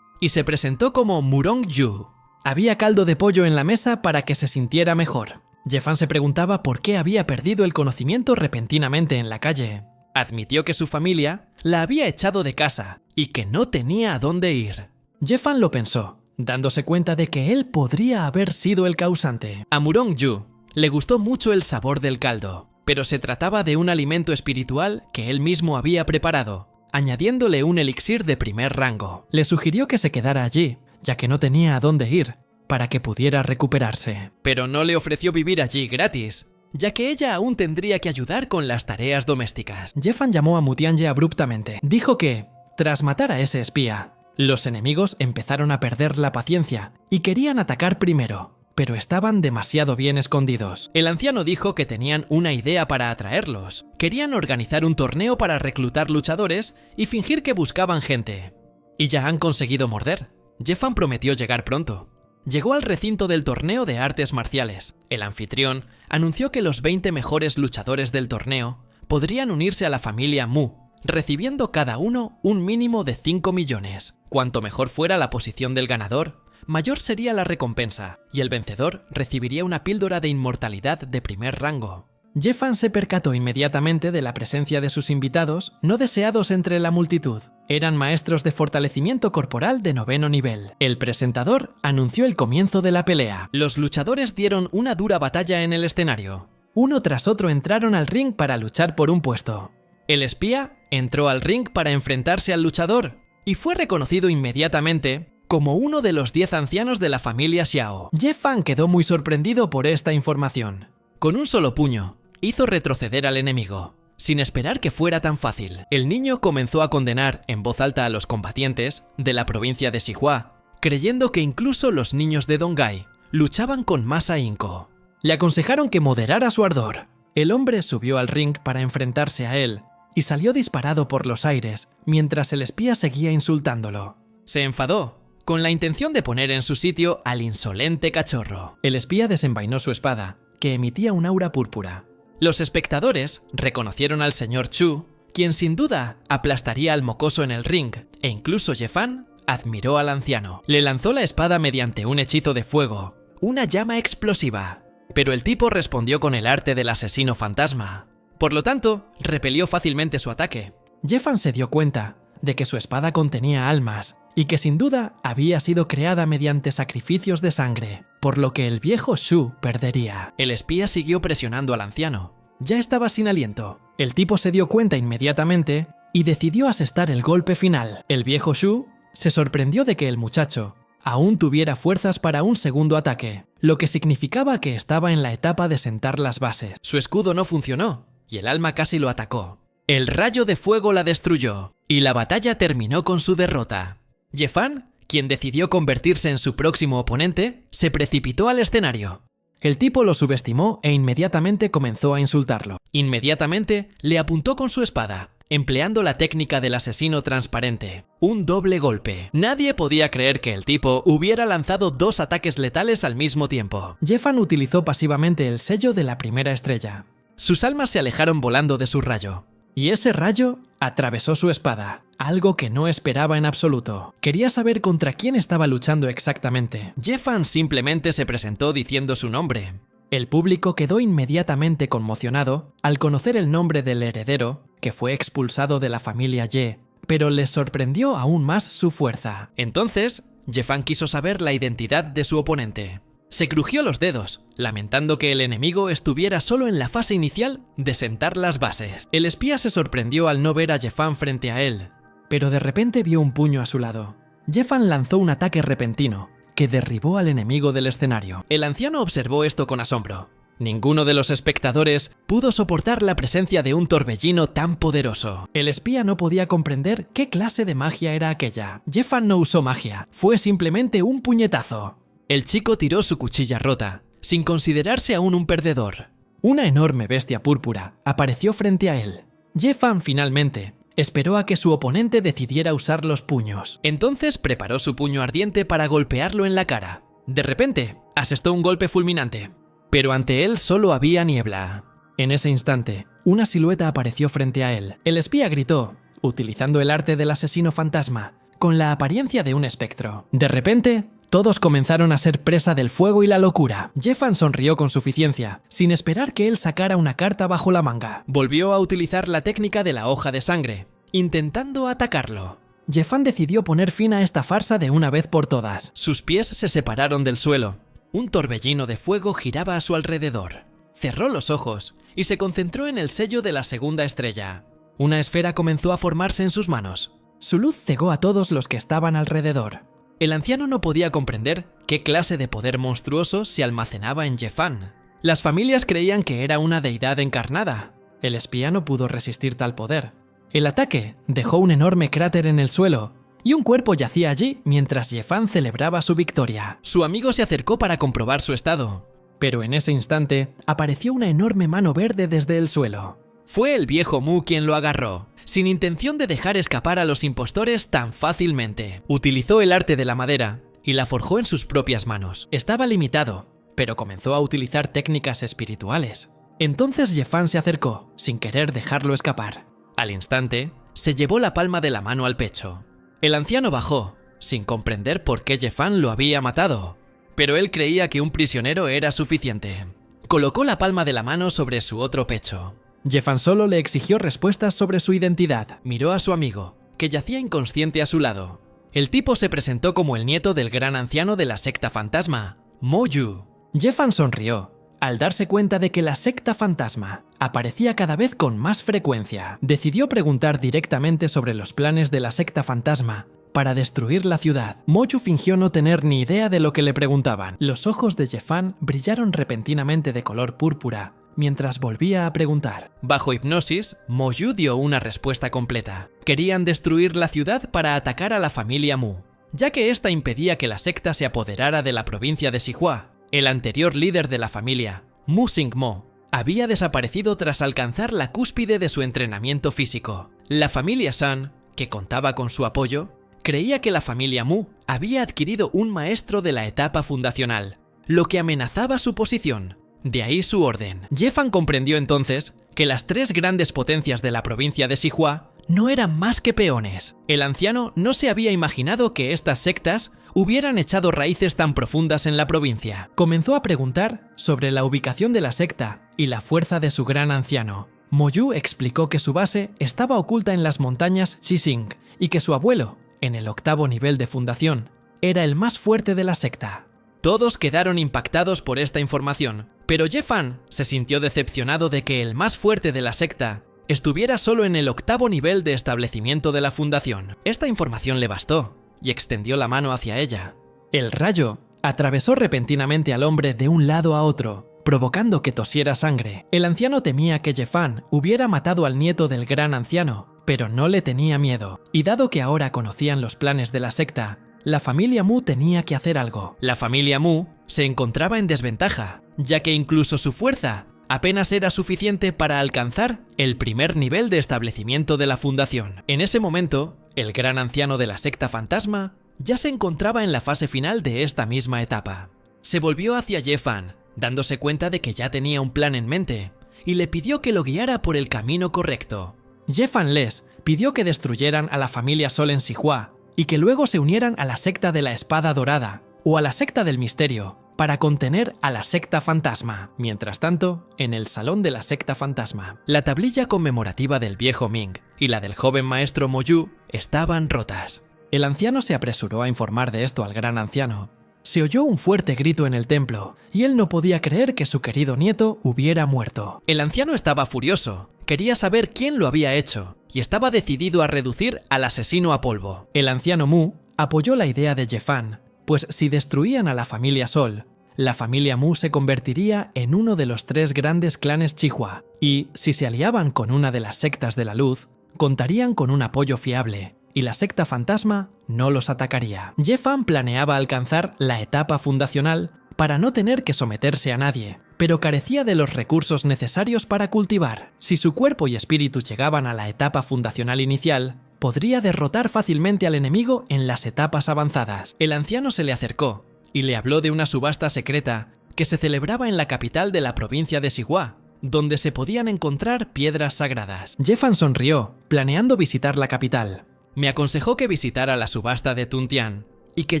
y se presentó como Murong Yu. Había caldo de pollo en la mesa para que se sintiera mejor. Jeffan se preguntaba por qué había perdido el conocimiento repentinamente en la calle. Admitió que su familia la había echado de casa y que no tenía a dónde ir. Jeffan lo pensó, dándose cuenta de que él podría haber sido el causante. A Murong Yu le gustó mucho el sabor del caldo, pero se trataba de un alimento espiritual que él mismo había preparado, añadiéndole un elixir de primer rango. Le sugirió que se quedara allí, ya que no tenía a dónde ir, para que pudiera recuperarse. Pero no le ofreció vivir allí gratis, ya que ella aún tendría que ayudar con las tareas domésticas. Jeffan llamó a Mu Tianye abruptamente. Dijo que, tras matar a ese espía, los enemigos empezaron a perder la paciencia y querían atacar primero, pero estaban demasiado bien escondidos. El anciano dijo que tenían una idea para atraerlos. Querían organizar un torneo para reclutar luchadores y fingir que buscaban gente. Y ya han conseguido morder. Jeffan prometió llegar pronto. Llegó al recinto del torneo de artes marciales. El anfitrión anunció que los 20 mejores luchadores del torneo podrían unirse a la familia Mu, recibiendo cada uno un mínimo de 5 millones. Cuanto mejor fuera la posición del ganador, mayor sería la recompensa, y el vencedor recibiría una píldora de inmortalidad de primer rango. Jeffan se percató inmediatamente de la presencia de sus invitados no deseados entre la multitud. Eran maestros de fortalecimiento corporal de 9º nivel. El presentador anunció el comienzo de la pelea. Los luchadores dieron una dura batalla en el escenario. Uno tras otro entraron al ring para luchar por un puesto. El espía entró al ring para enfrentarse al luchador y fue reconocido inmediatamente como uno de los 10 ancianos de la familia Xiao. Jeffan quedó muy sorprendido por esta información. Con un solo puño, hizo retroceder al enemigo, sin esperar que fuera tan fácil. El niño comenzó a condenar en voz alta a los combatientes de la provincia de Xihua, creyendo que incluso los niños de Donghai luchaban con más ahínco. Le aconsejaron que moderara su ardor. El hombre subió al ring para enfrentarse a él y salió disparado por los aires mientras el espía seguía insultándolo. Se enfadó, con la intención de poner en su sitio al insolente cachorro. El espía desenvainó su espada, que emitía un aura púrpura. Los espectadores reconocieron al señor Chu, quien sin duda aplastaría al mocoso en el ring, e incluso Jeffan admiró al anciano. Le lanzó la espada mediante un hechizo de fuego, una llama explosiva, pero el tipo respondió con el arte del asesino fantasma. Por lo tanto, repelió fácilmente su ataque. Jeffan se dio cuenta de que su espada contenía almas y que sin duda había sido creada mediante sacrificios de sangre, por lo que el viejo Shu perdería. El espía siguió presionando al anciano. Ya estaba sin aliento. El tipo se dio cuenta inmediatamente y decidió asestar el golpe final. El viejo Shu se sorprendió de que el muchacho aún tuviera fuerzas para un segundo ataque, lo que significaba que estaba en la etapa de sentar las bases. Su escudo no funcionó y el alma casi lo atacó. El rayo de fuego la destruyó y la batalla terminó con su derrota. Jeffan, quien decidió convertirse en su próximo oponente, se precipitó al escenario. El tipo lo subestimó e inmediatamente comenzó a insultarlo. Inmediatamente le apuntó con su espada, empleando la técnica del asesino transparente, un doble golpe. Nadie podía creer que el tipo hubiera lanzado 2 ataques letales al mismo tiempo. Jeffan utilizó pasivamente el sello de la primera estrella. Sus almas se alejaron volando de su rayo. Y ese rayo atravesó su espada, algo que no esperaba en absoluto. Quería saber contra quién estaba luchando exactamente. Jeffan simplemente se presentó diciendo su nombre. El público quedó inmediatamente conmocionado al conocer el nombre del heredero, que fue expulsado de la familia Ye, pero les sorprendió aún más su fuerza. Entonces, Jeffan quiso saber la identidad de su oponente. Se crujió los dedos, lamentando que el enemigo estuviera solo en la fase inicial de sentar las bases. El espía se sorprendió al no ver a Jeffan frente a él, pero de repente vio un puño a su lado. Jeffan lanzó un ataque repentino, que derribó al enemigo del escenario. El anciano observó esto con asombro, Ninguno de los espectadores pudo soportar la presencia de un torbellino tan poderoso. El espía no podía comprender qué clase de magia era aquella. Jeffan no usó magia, fue simplemente un puñetazo. El chico tiró su cuchilla rota, sin considerarse aún un perdedor. Una enorme bestia púrpura apareció frente a él. Jeffan finalmente esperó a que su oponente decidiera usar los puños. Entonces preparó su puño ardiente para golpearlo en la cara. De repente, asestó un golpe fulminante. Pero ante él solo había niebla. En ese instante, una silueta apareció frente a él. El espía gritó, utilizando el arte del asesino fantasma, con la apariencia de un espectro. De repente, todos comenzaron a ser presa del fuego y la locura. Jeffan sonrió con suficiencia, sin esperar que él sacara una carta bajo la manga. Volvió a utilizar la técnica de la hoja de sangre, intentando atacarlo. Jeffan decidió poner fin a esta farsa de una vez por todas. Sus pies se separaron del suelo. Un torbellino de fuego giraba a su alrededor. Cerró los ojos y se concentró en el sello de la segunda estrella. Una esfera comenzó a formarse en sus manos. Su luz cegó a todos los que estaban alrededor. El anciano no podía comprender qué clase de poder monstruoso se almacenaba en Jeffan. Las familias creían que era una deidad encarnada. El espía no pudo resistir tal poder. El ataque dejó un enorme cráter en el suelo, y un cuerpo yacía allí mientras Jeffan celebraba su victoria. Su amigo se acercó para comprobar su estado, pero en ese instante apareció una enorme mano verde desde el suelo. Fue el viejo Mu quien lo agarró, sin intención de dejar escapar a los impostores tan fácilmente. Utilizó el arte de la madera y la forjó en sus propias manos. Estaba limitado, pero comenzó a utilizar técnicas espirituales. Entonces Jeffan se acercó, sin querer dejarlo escapar. Al instante, se llevó la palma de la mano al pecho. El anciano bajó, sin comprender por qué Jeffan lo había matado, pero él creía que un prisionero era suficiente. Colocó la palma de la mano sobre su otro pecho. Jeffan solo le exigió respuestas sobre su identidad. Miró a su amigo, que yacía inconsciente a su lado. El tipo se presentó como el nieto del gran anciano de la secta fantasma, Mo Yu. Jeffan sonrió al darse cuenta de que la secta fantasma aparecía cada vez con más frecuencia. Decidió preguntar directamente sobre los planes de la secta fantasma para destruir la ciudad. Mo Yu fingió no tener ni idea de lo que le preguntaban. Los ojos de Jeffan brillaron repentinamente de color púrpura mientras volvía a preguntar. Bajo hipnosis, Mo Yu dio una respuesta completa. Querían destruir la ciudad para atacar a la familia Mu, ya que esta impedía que la secta se apoderara de la provincia de Xihua. El anterior líder de la familia, Mu Xingmo, había desaparecido tras alcanzar la cúspide de su entrenamiento físico. La familia San, que contaba con su apoyo, creía que la familia Mu había adquirido un maestro de la etapa fundacional, lo que amenazaba su posición. De ahí su orden. Jeffan comprendió entonces que las tres grandes potencias de la provincia de Xihua no eran más que peones. El anciano no se había imaginado que estas sectas hubieran echado raíces tan profundas en la provincia. Comenzó a preguntar sobre la ubicación de la secta y la fuerza de su gran anciano. Mo Yu explicó que su base estaba oculta en las montañas Xixing y que su abuelo, en el 8º nivel de fundación, era el más fuerte de la secta. Todos quedaron impactados por esta información, pero Jeffan se sintió decepcionado de que el más fuerte de la secta estuviera solo en el 8º nivel de establecimiento de la fundación. Esta información le bastó y extendió la mano hacia ella. El rayo atravesó repentinamente al hombre de un lado a otro, provocando que tosiera sangre. El anciano temía que Jeffan hubiera matado al nieto del gran anciano, pero no le tenía miedo. Y dado que ahora conocían los planes de la secta, la familia Mu tenía que hacer algo. La familia Mu se encontraba en desventaja, ya que incluso su fuerza apenas era suficiente para alcanzar el primer nivel de establecimiento de la fundación. En ese momento, el gran anciano de la secta fantasma ya se encontraba en la fase final de esta misma etapa. Se volvió hacia Jeffan, dándose cuenta de que ya tenía un plan en mente, y le pidió que lo guiara por el camino correcto. Jeffan les pidió que destruyeran a la familia Sol en Xihua y que luego se unieran a la secta de la espada dorada o a la secta del misterio para contener a la secta fantasma. Mientras tanto, en el salón de la secta fantasma, la tablilla conmemorativa del viejo Ming y la del joven maestro Mo Yu estaban rotas. El anciano se apresuró a informar de esto al gran anciano. Se oyó un fuerte grito en el templo, y él no podía creer que su querido nieto hubiera muerto. El anciano estaba furioso, quería saber quién lo había hecho, y estaba decidido a reducir al asesino a polvo. El anciano Mu apoyó la idea de Jeffan, pues si destruían a la familia Sol, la familia Mu se convertiría en uno de los 3 grandes clanes Chihua, y, si se aliaban con una de las sectas de la luz, contarían con un apoyo fiable, y la secta fantasma no los atacaría. Ye Fan planeaba alcanzar la etapa fundacional para no tener que someterse a nadie, pero carecía de los recursos necesarios para cultivar. Si su cuerpo y espíritu llegaban a la etapa fundacional inicial, podría derrotar fácilmente al enemigo en las etapas avanzadas. El anciano se le acercó y le habló de una subasta secreta que se celebraba en la capital de la provincia de Xihua, donde se podían encontrar piedras sagradas. Ye Fan sonrió, planeando visitar la capital. Me aconsejó que visitara la subasta de Tuntian y que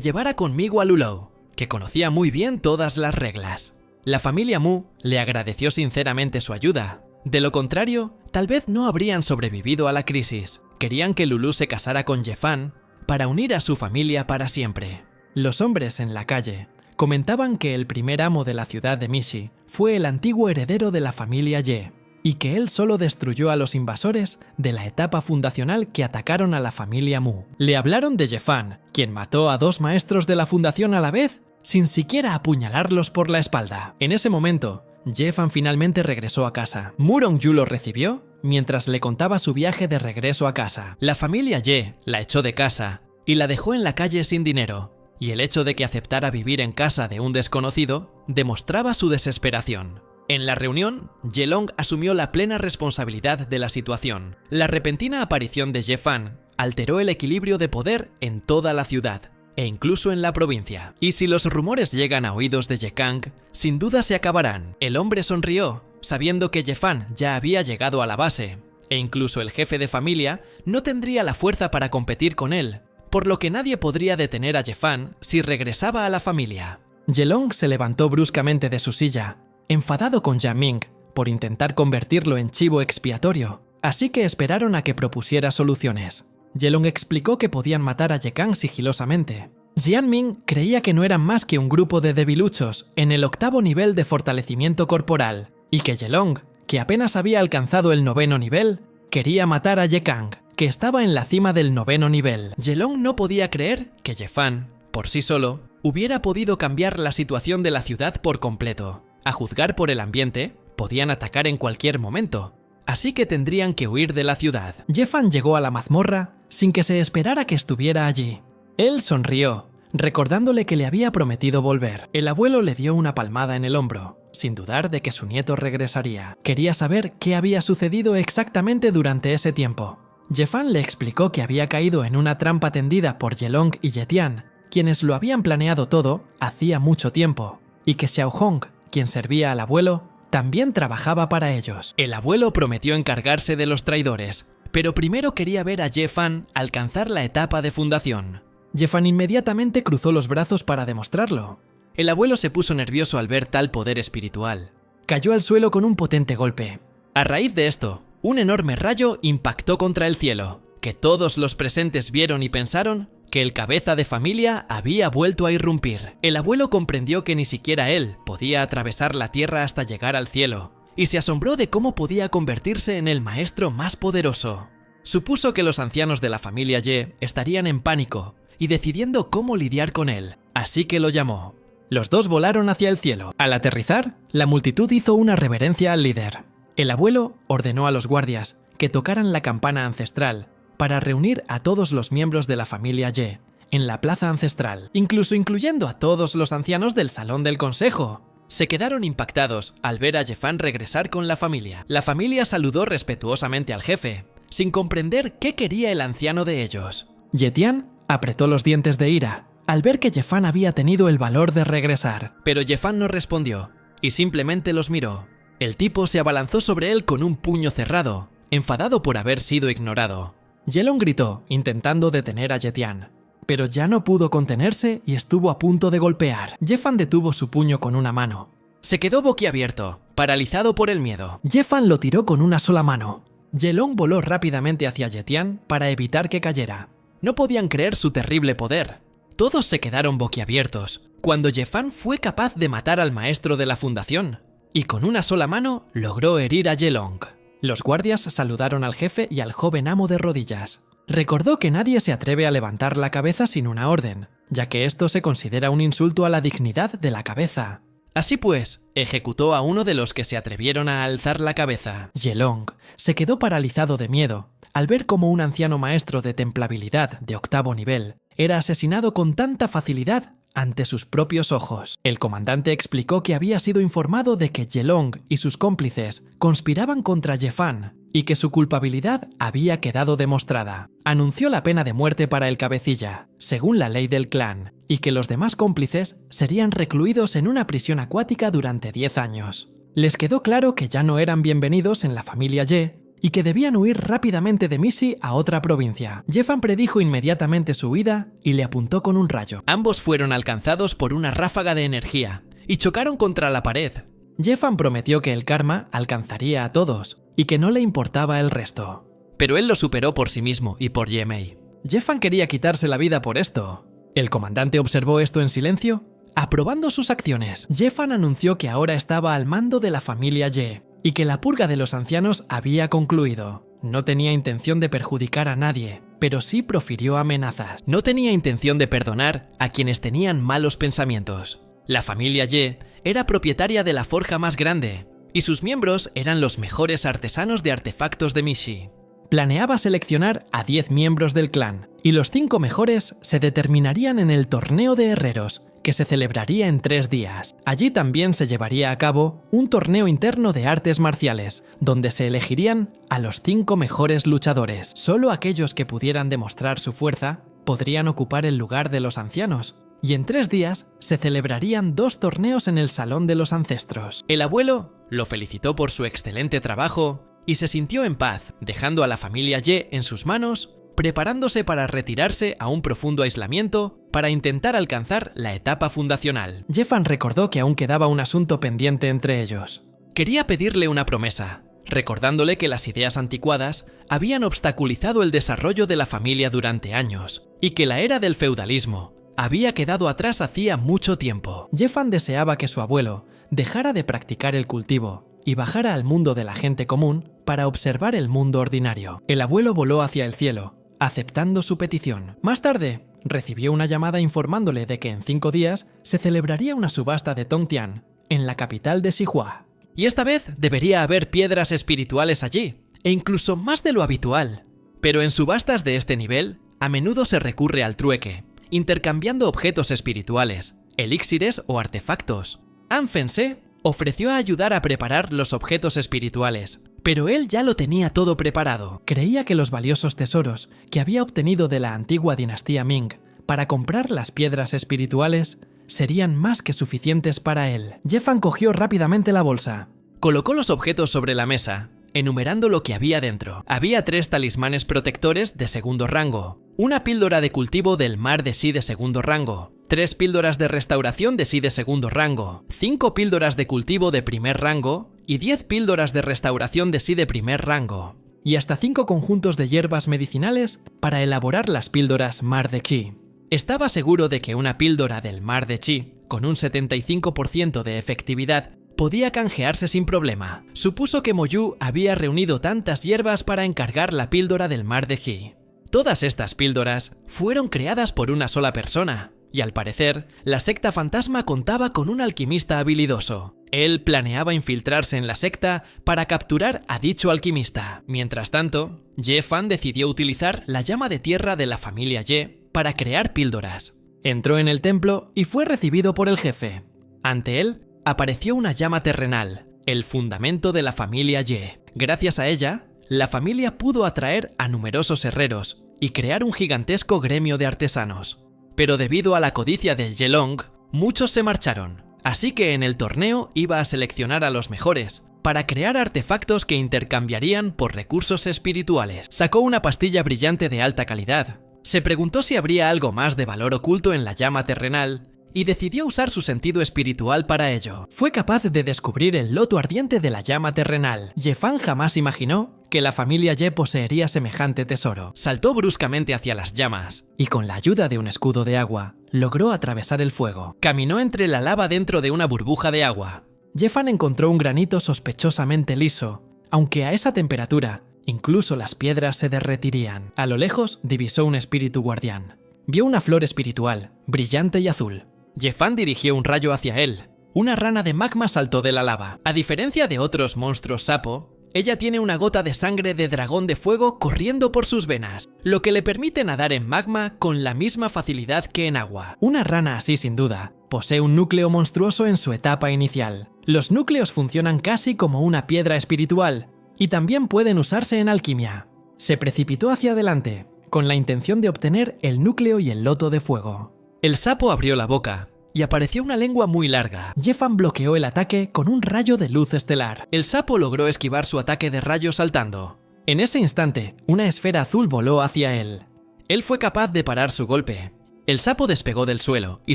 llevara conmigo a Lulou, que conocía muy bien todas las reglas. La familia Mu le agradeció sinceramente su ayuda. De lo contrario, tal vez no habrían sobrevivido a la crisis. Querían que Lulu se casara con Ye Fan para unir a su familia para siempre. Los hombres en la calle comentaban que el primer amo de la ciudad de Mishi fue el antiguo heredero de la familia Ye, y que él solo destruyó a los invasores de la etapa fundacional que atacaron a la familia Mu. Le hablaron de Ye Fan, quien mató a 2 maestros de la fundación a la vez sin siquiera apuñalarlos por la espalda. En ese momento, Ye Fan finalmente regresó a casa. Mu Rongyu lo recibió mientras le contaba su viaje de regreso a casa. La familia Ye la echó de casa y la dejó en la calle sin dinero, y el hecho de que aceptara vivir en casa de un desconocido demostraba su desesperación. En la reunión, Ye Long asumió la plena responsabilidad de la situación. La repentina aparición de Ye Fan alteró el equilibrio de poder en toda la ciudad, e incluso en la provincia. Y si los rumores llegan a oídos de Ye Kang, sin duda se acabarán. El hombre sonrió, sabiendo que Ye Fan ya había llegado a la base, e incluso el jefe de familia no tendría la fuerza para competir con él, por lo que nadie podría detener a Ye Fan si regresaba a la familia. Ye Long se levantó bruscamente de su silla, enfadado con Jiang Ming por intentar convertirlo en chivo expiatorio, así que esperaron a que propusiera soluciones. Ye Long explicó que podían matar a Ye Kang sigilosamente. Jiang Ming creía que no eran más que un grupo de debiluchos en el 8º nivel de fortalecimiento corporal, y que Ye Long, que apenas había alcanzado el 9º nivel, quería matar a Ye Kang, que estaba en la cima del 9º nivel. Ye Long no podía creer que Ye Fan, por sí solo, hubiera podido cambiar la situación de la ciudad por completo. A juzgar por el ambiente, podían atacar en cualquier momento, así que tendrían que huir de la ciudad. Ye Fan llegó a la mazmorra sin que se esperara que estuviera allí. Él sonrió, recordándole que le había prometido volver. El abuelo le dio una palmada en el hombro, sin dudar de que su nieto regresaría. Quería saber qué había sucedido exactamente durante ese tiempo. Ye Fan le explicó que había caído en una trampa tendida por Ye Long y Ye Tian, quienes lo habían planeado todo hacía mucho tiempo, y que Xiao Hong, quien servía al abuelo, también trabajaba para ellos. El abuelo prometió encargarse de los traidores, pero primero quería ver a Ye Fan alcanzar la etapa de fundación. Ye Fan inmediatamente cruzó los brazos para demostrarlo. El abuelo se puso nervioso al ver tal poder espiritual. Cayó al suelo con un potente golpe. A raíz de esto, un enorme rayo impactó contra el cielo, que todos los presentes vieron y pensaron que el cabeza de familia había vuelto a irrumpir. El abuelo comprendió que ni siquiera él podía atravesar la tierra hasta llegar al cielo, y se asombró de cómo podía convertirse en el maestro más poderoso. Supuso que los ancianos de la familia Ye estarían en pánico y decidiendo cómo lidiar con él, así que lo llamó. Los dos volaron hacia el cielo. Al aterrizar, la multitud hizo una reverencia al líder. El abuelo ordenó a los guardias que tocaran la campana ancestral para reunir a todos los miembros de la familia Ye en la plaza ancestral, incluyendo a todos los ancianos del salón del consejo. Se quedaron impactados al ver a Ye Fan regresar con la familia. La familia saludó respetuosamente al jefe, sin comprender qué quería el anciano de ellos. Ye Tian apretó los dientes de ira al ver que Ye Fan había tenido el valor de regresar, pero Ye Fan no respondió y simplemente los miró. El tipo se abalanzó sobre él con un puño cerrado, enfadado por haber sido ignorado. Ye Long gritó, intentando detener a Ye Tian, pero ya no pudo contenerse y estuvo a punto de golpear. Ye Fan detuvo su puño con una mano. Se quedó boquiabierto, paralizado por el miedo. Ye Fan lo tiró con una sola mano. Ye Long voló rápidamente hacia Ye Tian para evitar que cayera. No podían creer su terrible poder. Todos se quedaron boquiabiertos cuando Ye Fan fue capaz de matar al maestro de la fundación, y con una sola mano logró herir a Ye Long. Los guardias saludaron al jefe y al joven amo de rodillas. Recordó que nadie se atreve a levantar la cabeza sin una orden, ya que esto se considera un insulto a la dignidad de la cabeza. Así pues, ejecutó a uno de los que se atrevieron a alzar la cabeza. Yelong se quedó paralizado de miedo al ver cómo un anciano maestro de templabilidad de 8º nivel era asesinado con tanta facilidad ante sus propios ojos. El comandante explicó que había sido informado de que Yelong y sus cómplices conspiraban contra Ye-Fan y que su culpabilidad había quedado demostrada. Anunció la pena de muerte para el cabecilla, según la ley del clan, y que los demás cómplices serían recluidos en una prisión acuática durante 10 años. Les quedó claro que ya no eran bienvenidos en la familia Ye y que debían huir rápidamente de Missy a otra provincia. Ye-Fan predijo inmediatamente su huida y le apuntó con un rayo. Ambos fueron alcanzados por una ráfaga de energía y chocaron contra la pared. Ye-Fan prometió que el karma alcanzaría a todos y que no le importaba el resto. Pero él lo superó por sí mismo y por Ye-Mei. Ye-Fan quería quitarse la vida por esto. El comandante observó esto en silencio, aprobando sus acciones. Ye-Fan anunció que ahora estaba al mando de la familia Ye y que la purga de los ancianos había concluido. No tenía intención de perjudicar a nadie, pero sí profirió amenazas. No tenía intención de perdonar a quienes tenían malos pensamientos. La familia Ye era propietaria de la forja más grande, y sus miembros eran los mejores artesanos de artefactos de Missy. Planeaba seleccionar a 10 miembros del clan, y los 5 mejores se determinarían en el torneo de herreros, que se celebraría en 3 días. Allí también se llevaría a cabo un torneo interno de artes marciales, donde se elegirían a los 5 mejores luchadores. Solo aquellos que pudieran demostrar su fuerza podrían ocupar el lugar de los ancianos, y en 3 días se celebrarían 2 torneos en el Salón de los Ancestros. El abuelo lo felicitó por su excelente trabajo y se sintió en paz, dejando a la familia Ye en sus manos, preparándose para retirarse a un profundo aislamiento para intentar alcanzar la etapa fundacional. Ye-Fan recordó que aún quedaba un asunto pendiente entre ellos. Quería pedirle una promesa, recordándole que las ideas anticuadas habían obstaculizado el desarrollo de la familia durante años, y que la era del feudalismo había quedado atrás hacía mucho tiempo. Ye-Fan deseaba que su abuelo dejara de practicar el cultivo y bajara al mundo de la gente común para observar el mundo ordinario. El abuelo voló hacia el cielo, aceptando su petición. Más tarde, recibió una llamada informándole de que en 5 días se celebraría una subasta de Tongtian en la capital de Xihua. Y esta vez debería haber piedras espirituales allí, e incluso más de lo habitual. Pero en subastas de este nivel, a menudo se recurre al trueque, intercambiando objetos espirituales, elixires o artefactos. An Fengse ofreció ayudar a preparar los objetos espirituales, pero él ya lo tenía todo preparado. Creía que los valiosos tesoros que había obtenido de la antigua dinastía Ming para comprar las piedras espirituales serían más que suficientes para él. Ye-Fan cogió rápidamente la bolsa. Colocó los objetos sobre la mesa, enumerando lo que había dentro. Había 3 talismanes protectores de 2º rango, una píldora de cultivo del mar de Xi de 2º rango, 3 píldoras de restauración de Xi de 2º rango, 5 píldoras de cultivo de 1er rango y 10 píldoras de restauración de Xi de 1er rango, y hasta 5 conjuntos de hierbas medicinales para elaborar las píldoras mar de Qi. Estaba seguro de que una píldora del mar de Qi, con un 75% de efectividad, podía canjearse sin problema. Supuso que Mo Yu había reunido tantas hierbas para encargar la píldora del mar de Qi. Todas estas píldoras fueron creadas por una sola persona, y al parecer, la secta fantasma contaba con un alquimista habilidoso. Él planeaba infiltrarse en la secta para capturar a dicho alquimista. Mientras tanto, Ye-Fan decidió utilizar la llama de tierra de la familia Ye para crear píldoras. Entró en el templo y fue recibido por el jefe. Ante él, apareció una llama terrenal, el fundamento de la familia Ye. Gracias a ella, la familia pudo atraer a numerosos herreros y crear un gigantesco gremio de artesanos. Pero debido a la codicia de Yelong, muchos se marcharon, así que en el torneo iba a seleccionar a los mejores, para crear artefactos que intercambiarían por recursos espirituales. Sacó una pastilla brillante de alta calidad, se preguntó si habría algo más de valor oculto en la llama terrenal, y decidió usar su sentido espiritual para ello. Fue capaz de descubrir el loto ardiente de la llama terrenal. Ye-Fan jamás imaginó que la familia Ye poseería semejante tesoro. Saltó bruscamente hacia las llamas, y con la ayuda de un escudo de agua, logró atravesar el fuego. Caminó entre la lava dentro de una burbuja de agua. Ye-Fan encontró un granito sospechosamente liso, aunque a esa temperatura, incluso las piedras se derretirían. A lo lejos divisó un espíritu guardián. Vio una flor espiritual, brillante y azul. Ye-Fan dirigió un rayo hacia él, una rana de magma saltó de la lava. A diferencia de otros monstruos sapo, ella tiene una gota de sangre de dragón de fuego corriendo por sus venas, lo que le permite nadar en magma con la misma facilidad que en agua. Una rana así, sin duda, posee un núcleo monstruoso en su etapa inicial. Los núcleos funcionan casi como una piedra espiritual y también pueden usarse en alquimia. Se precipitó hacia adelante, con la intención de obtener el núcleo y el loto de fuego. El sapo abrió la boca y apareció una lengua muy larga. Jeffan bloqueó el ataque con un rayo de luz estelar. El sapo logró esquivar su ataque de rayo saltando. En ese instante, una esfera azul voló hacia él. Él fue capaz de parar su golpe. El sapo despegó del suelo y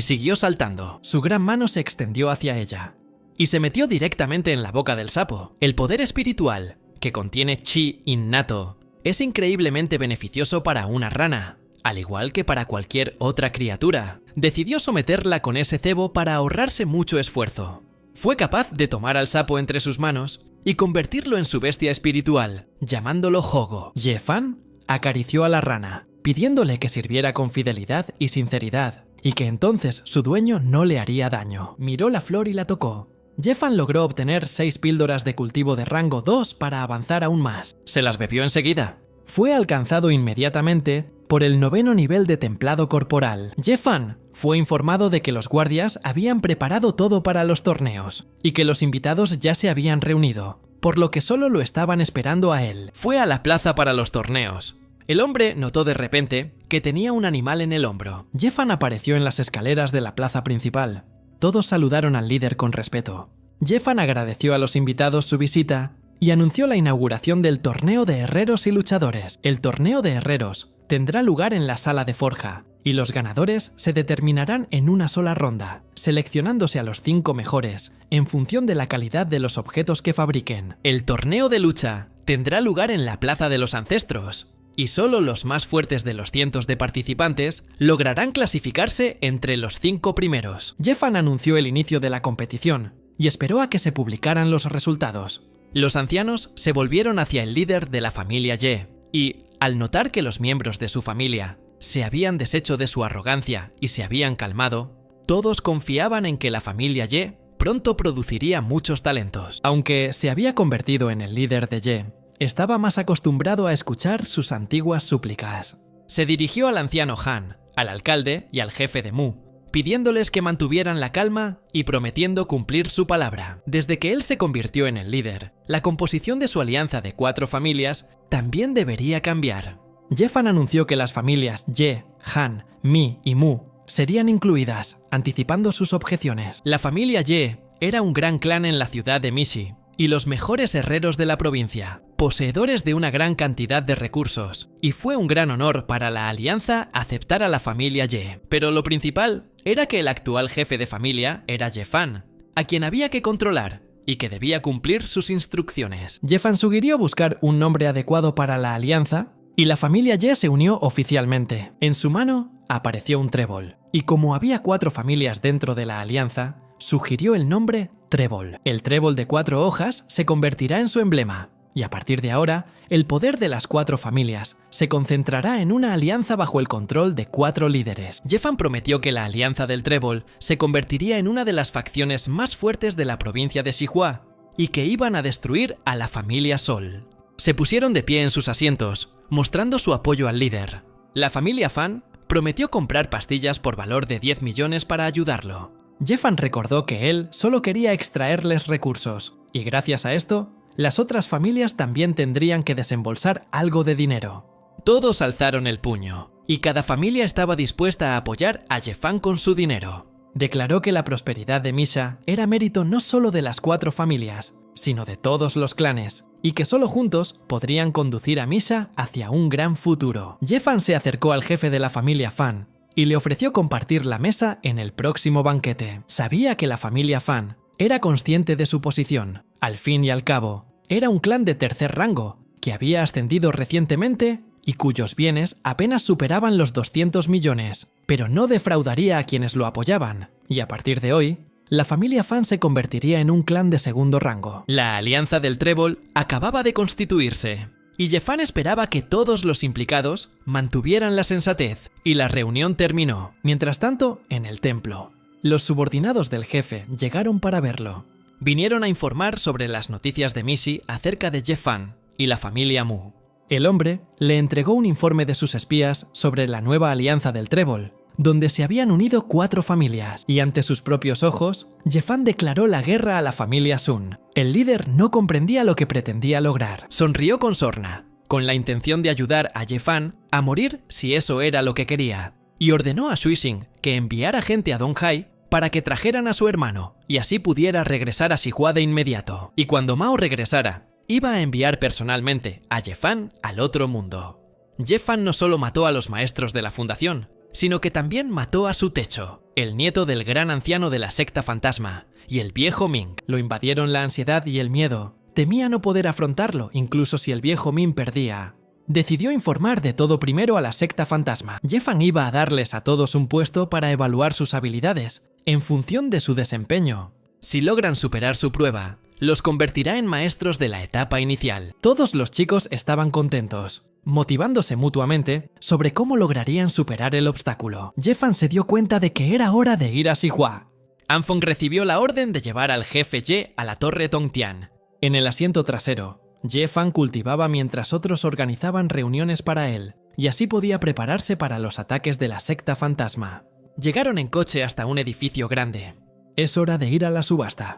siguió saltando. Su gran mano se extendió hacia ella y se metió directamente en la boca del sapo. El poder espiritual, que contiene chi innato, es increíblemente beneficioso para una rana, al igual que para cualquier otra criatura. Decidió someterla con ese cebo para ahorrarse mucho esfuerzo. Fue capaz de tomar al sapo entre sus manos y convertirlo en su bestia espiritual, llamándolo Hogo. Jeffan acarició a la rana, pidiéndole que sirviera con fidelidad y sinceridad, y que entonces su dueño no le haría daño. Miró la flor y la tocó. Jeffan logró obtener 6 píldoras de cultivo de rango 2 para avanzar aún más. Se las bebió enseguida. Fue alcanzado inmediatamente por el 9º nivel de templado corporal. Jeffan fue informado de que los guardias habían preparado todo para los torneos y que los invitados ya se habían reunido, por lo que solo lo estaban esperando a él. Fue a la plaza para los torneos. El hombre notó de repente que tenía un animal en el hombro. Jeffan apareció en las escaleras de la plaza principal. Todos saludaron al líder con respeto. Jeffan agradeció a los invitados su visita y anunció la inauguración del torneo de herreros y luchadores. El torneo de herreros tendrá lugar en la sala de forja, y los ganadores se determinarán en una sola ronda, seleccionándose a los 5 mejores en función de la calidad de los objetos que fabriquen. El torneo de lucha tendrá lugar en la Plaza de los Ancestros, y solo los más fuertes de los cientos de participantes lograrán clasificarse entre los 5 primeros. Jeffan anunció el inicio de la competición y esperó a que se publicaran los resultados. Los ancianos se volvieron hacia el líder de la familia Ye, y, al notar que los miembros de su familia se habían deshecho de su arrogancia y se habían calmado, todos confiaban en que la familia Ye pronto produciría muchos talentos. Aunque se había convertido en el líder de Ye, estaba más acostumbrado a escuchar sus antiguas súplicas. Se dirigió al anciano Han, al alcalde y al jefe de Mu, pidiéndoles que mantuvieran la calma y prometiendo cumplir su palabra. Desde que él se convirtió en el líder, la composición de su alianza de 4 familias también debería cambiar. Jeffan anunció que las familias Ye, Han, Mi y Mu serían incluidas, anticipando sus objeciones. La familia Ye era un gran clan en la ciudad de Mishi, y los mejores herreros de la provincia, poseedores de una gran cantidad de recursos, y fue un gran honor para la alianza aceptar a la familia Ye. Pero lo principal era que el actual jefe de familia era Jeffan, a quien había que controlar y que debía cumplir sus instrucciones. Jeffan sugirió buscar un nombre adecuado para la alianza, y la familia Ye se unió oficialmente. En su mano apareció un trébol, y como había 4 familias dentro de la alianza, sugirió el nombre Trébol. El trébol de 4 hojas se convertirá en su emblema, y a partir de ahora, el poder de las 4 familias se concentrará en una alianza bajo el control de 4 líderes. Jeffan prometió que la alianza del trébol se convertiría en una de las facciones más fuertes de la provincia de Xihua, y que iban a destruir a la familia Sol. Se pusieron de pie en sus asientos, mostrando su apoyo al líder. La familia Fan prometió comprar pastillas por valor de 10 millones para ayudarlo. Jeffan recordó que él solo quería extraerles recursos, y gracias a esto, las otras familias también tendrían que desembolsar algo de dinero. Todos alzaron el puño, y cada familia estaba dispuesta a apoyar a Jeffan con su dinero. Declaró que la prosperidad de Misha era mérito no solo de las 4 familias, sino de todos los clanes, y que solo juntos podrían conducir a Misha hacia un gran futuro. Jeffan se acercó al jefe de la familia Fan y le ofreció compartir la mesa en el próximo banquete. Sabía que la familia Fan era consciente de su posición. Al fin y al cabo, era un clan de tercer rango, que había ascendido recientemente y cuyos bienes apenas superaban los 200 millones, pero no defraudaría a quienes lo apoyaban, y a partir de hoy, la familia Fan se convertiría en un clan de segundo rango. La alianza del trébol acababa de constituirse, y Jeffan esperaba que todos los implicados mantuvieran la sensatez, y la reunión terminó. Mientras tanto, en el templo, Los subordinados del jefe llegaron para verlo. Vinieron a informar sobre las noticias de Missy acerca de Ye-Fan y la familia Mu. El hombre le entregó un informe de sus espías sobre la nueva alianza del Trébol, donde se habían unido 4 familias, y ante sus propios ojos, Ye-Fan declaró la guerra a la familia Sun. El líder no comprendía lo que pretendía lograr. Sonrió con sorna, con la intención de ayudar a Ye-Fan a morir si eso era lo que quería, y ordenó a Sui-Sing que enviara gente a Dong Hai para que trajeran a su hermano, y así pudiera regresar a Sihua de inmediato. Y cuando Mao regresara, iba a enviar personalmente a Ye-Fan al otro mundo. Ye-Fan no solo mató a los maestros de la fundación, sino que también mató a su techo, el nieto del gran anciano de la secta fantasma, y el viejo Ming. Lo invadieron la ansiedad y el miedo. Temía no poder afrontarlo, incluso si el viejo Ming perdía. Decidió informar de todo primero a la secta fantasma. Ye-Fan iba a darles a todos un puesto para evaluar sus habilidades, en función de su desempeño. Si logran superar su prueba, los convertirá en maestros de la etapa inicial. Todos los chicos estaban contentos, motivándose mutuamente sobre cómo lograrían superar el obstáculo. Ye-Fan se dio cuenta de que era hora de ir a Sihua. Anfong recibió la orden de llevar al jefe Ye a la torre Tongtian. En el asiento trasero, Ye-Fan cultivaba mientras otros organizaban reuniones para él, y así podía prepararse para los ataques de la secta fantasma. Llegaron en coche hasta un edificio grande. Es hora de ir a la subasta.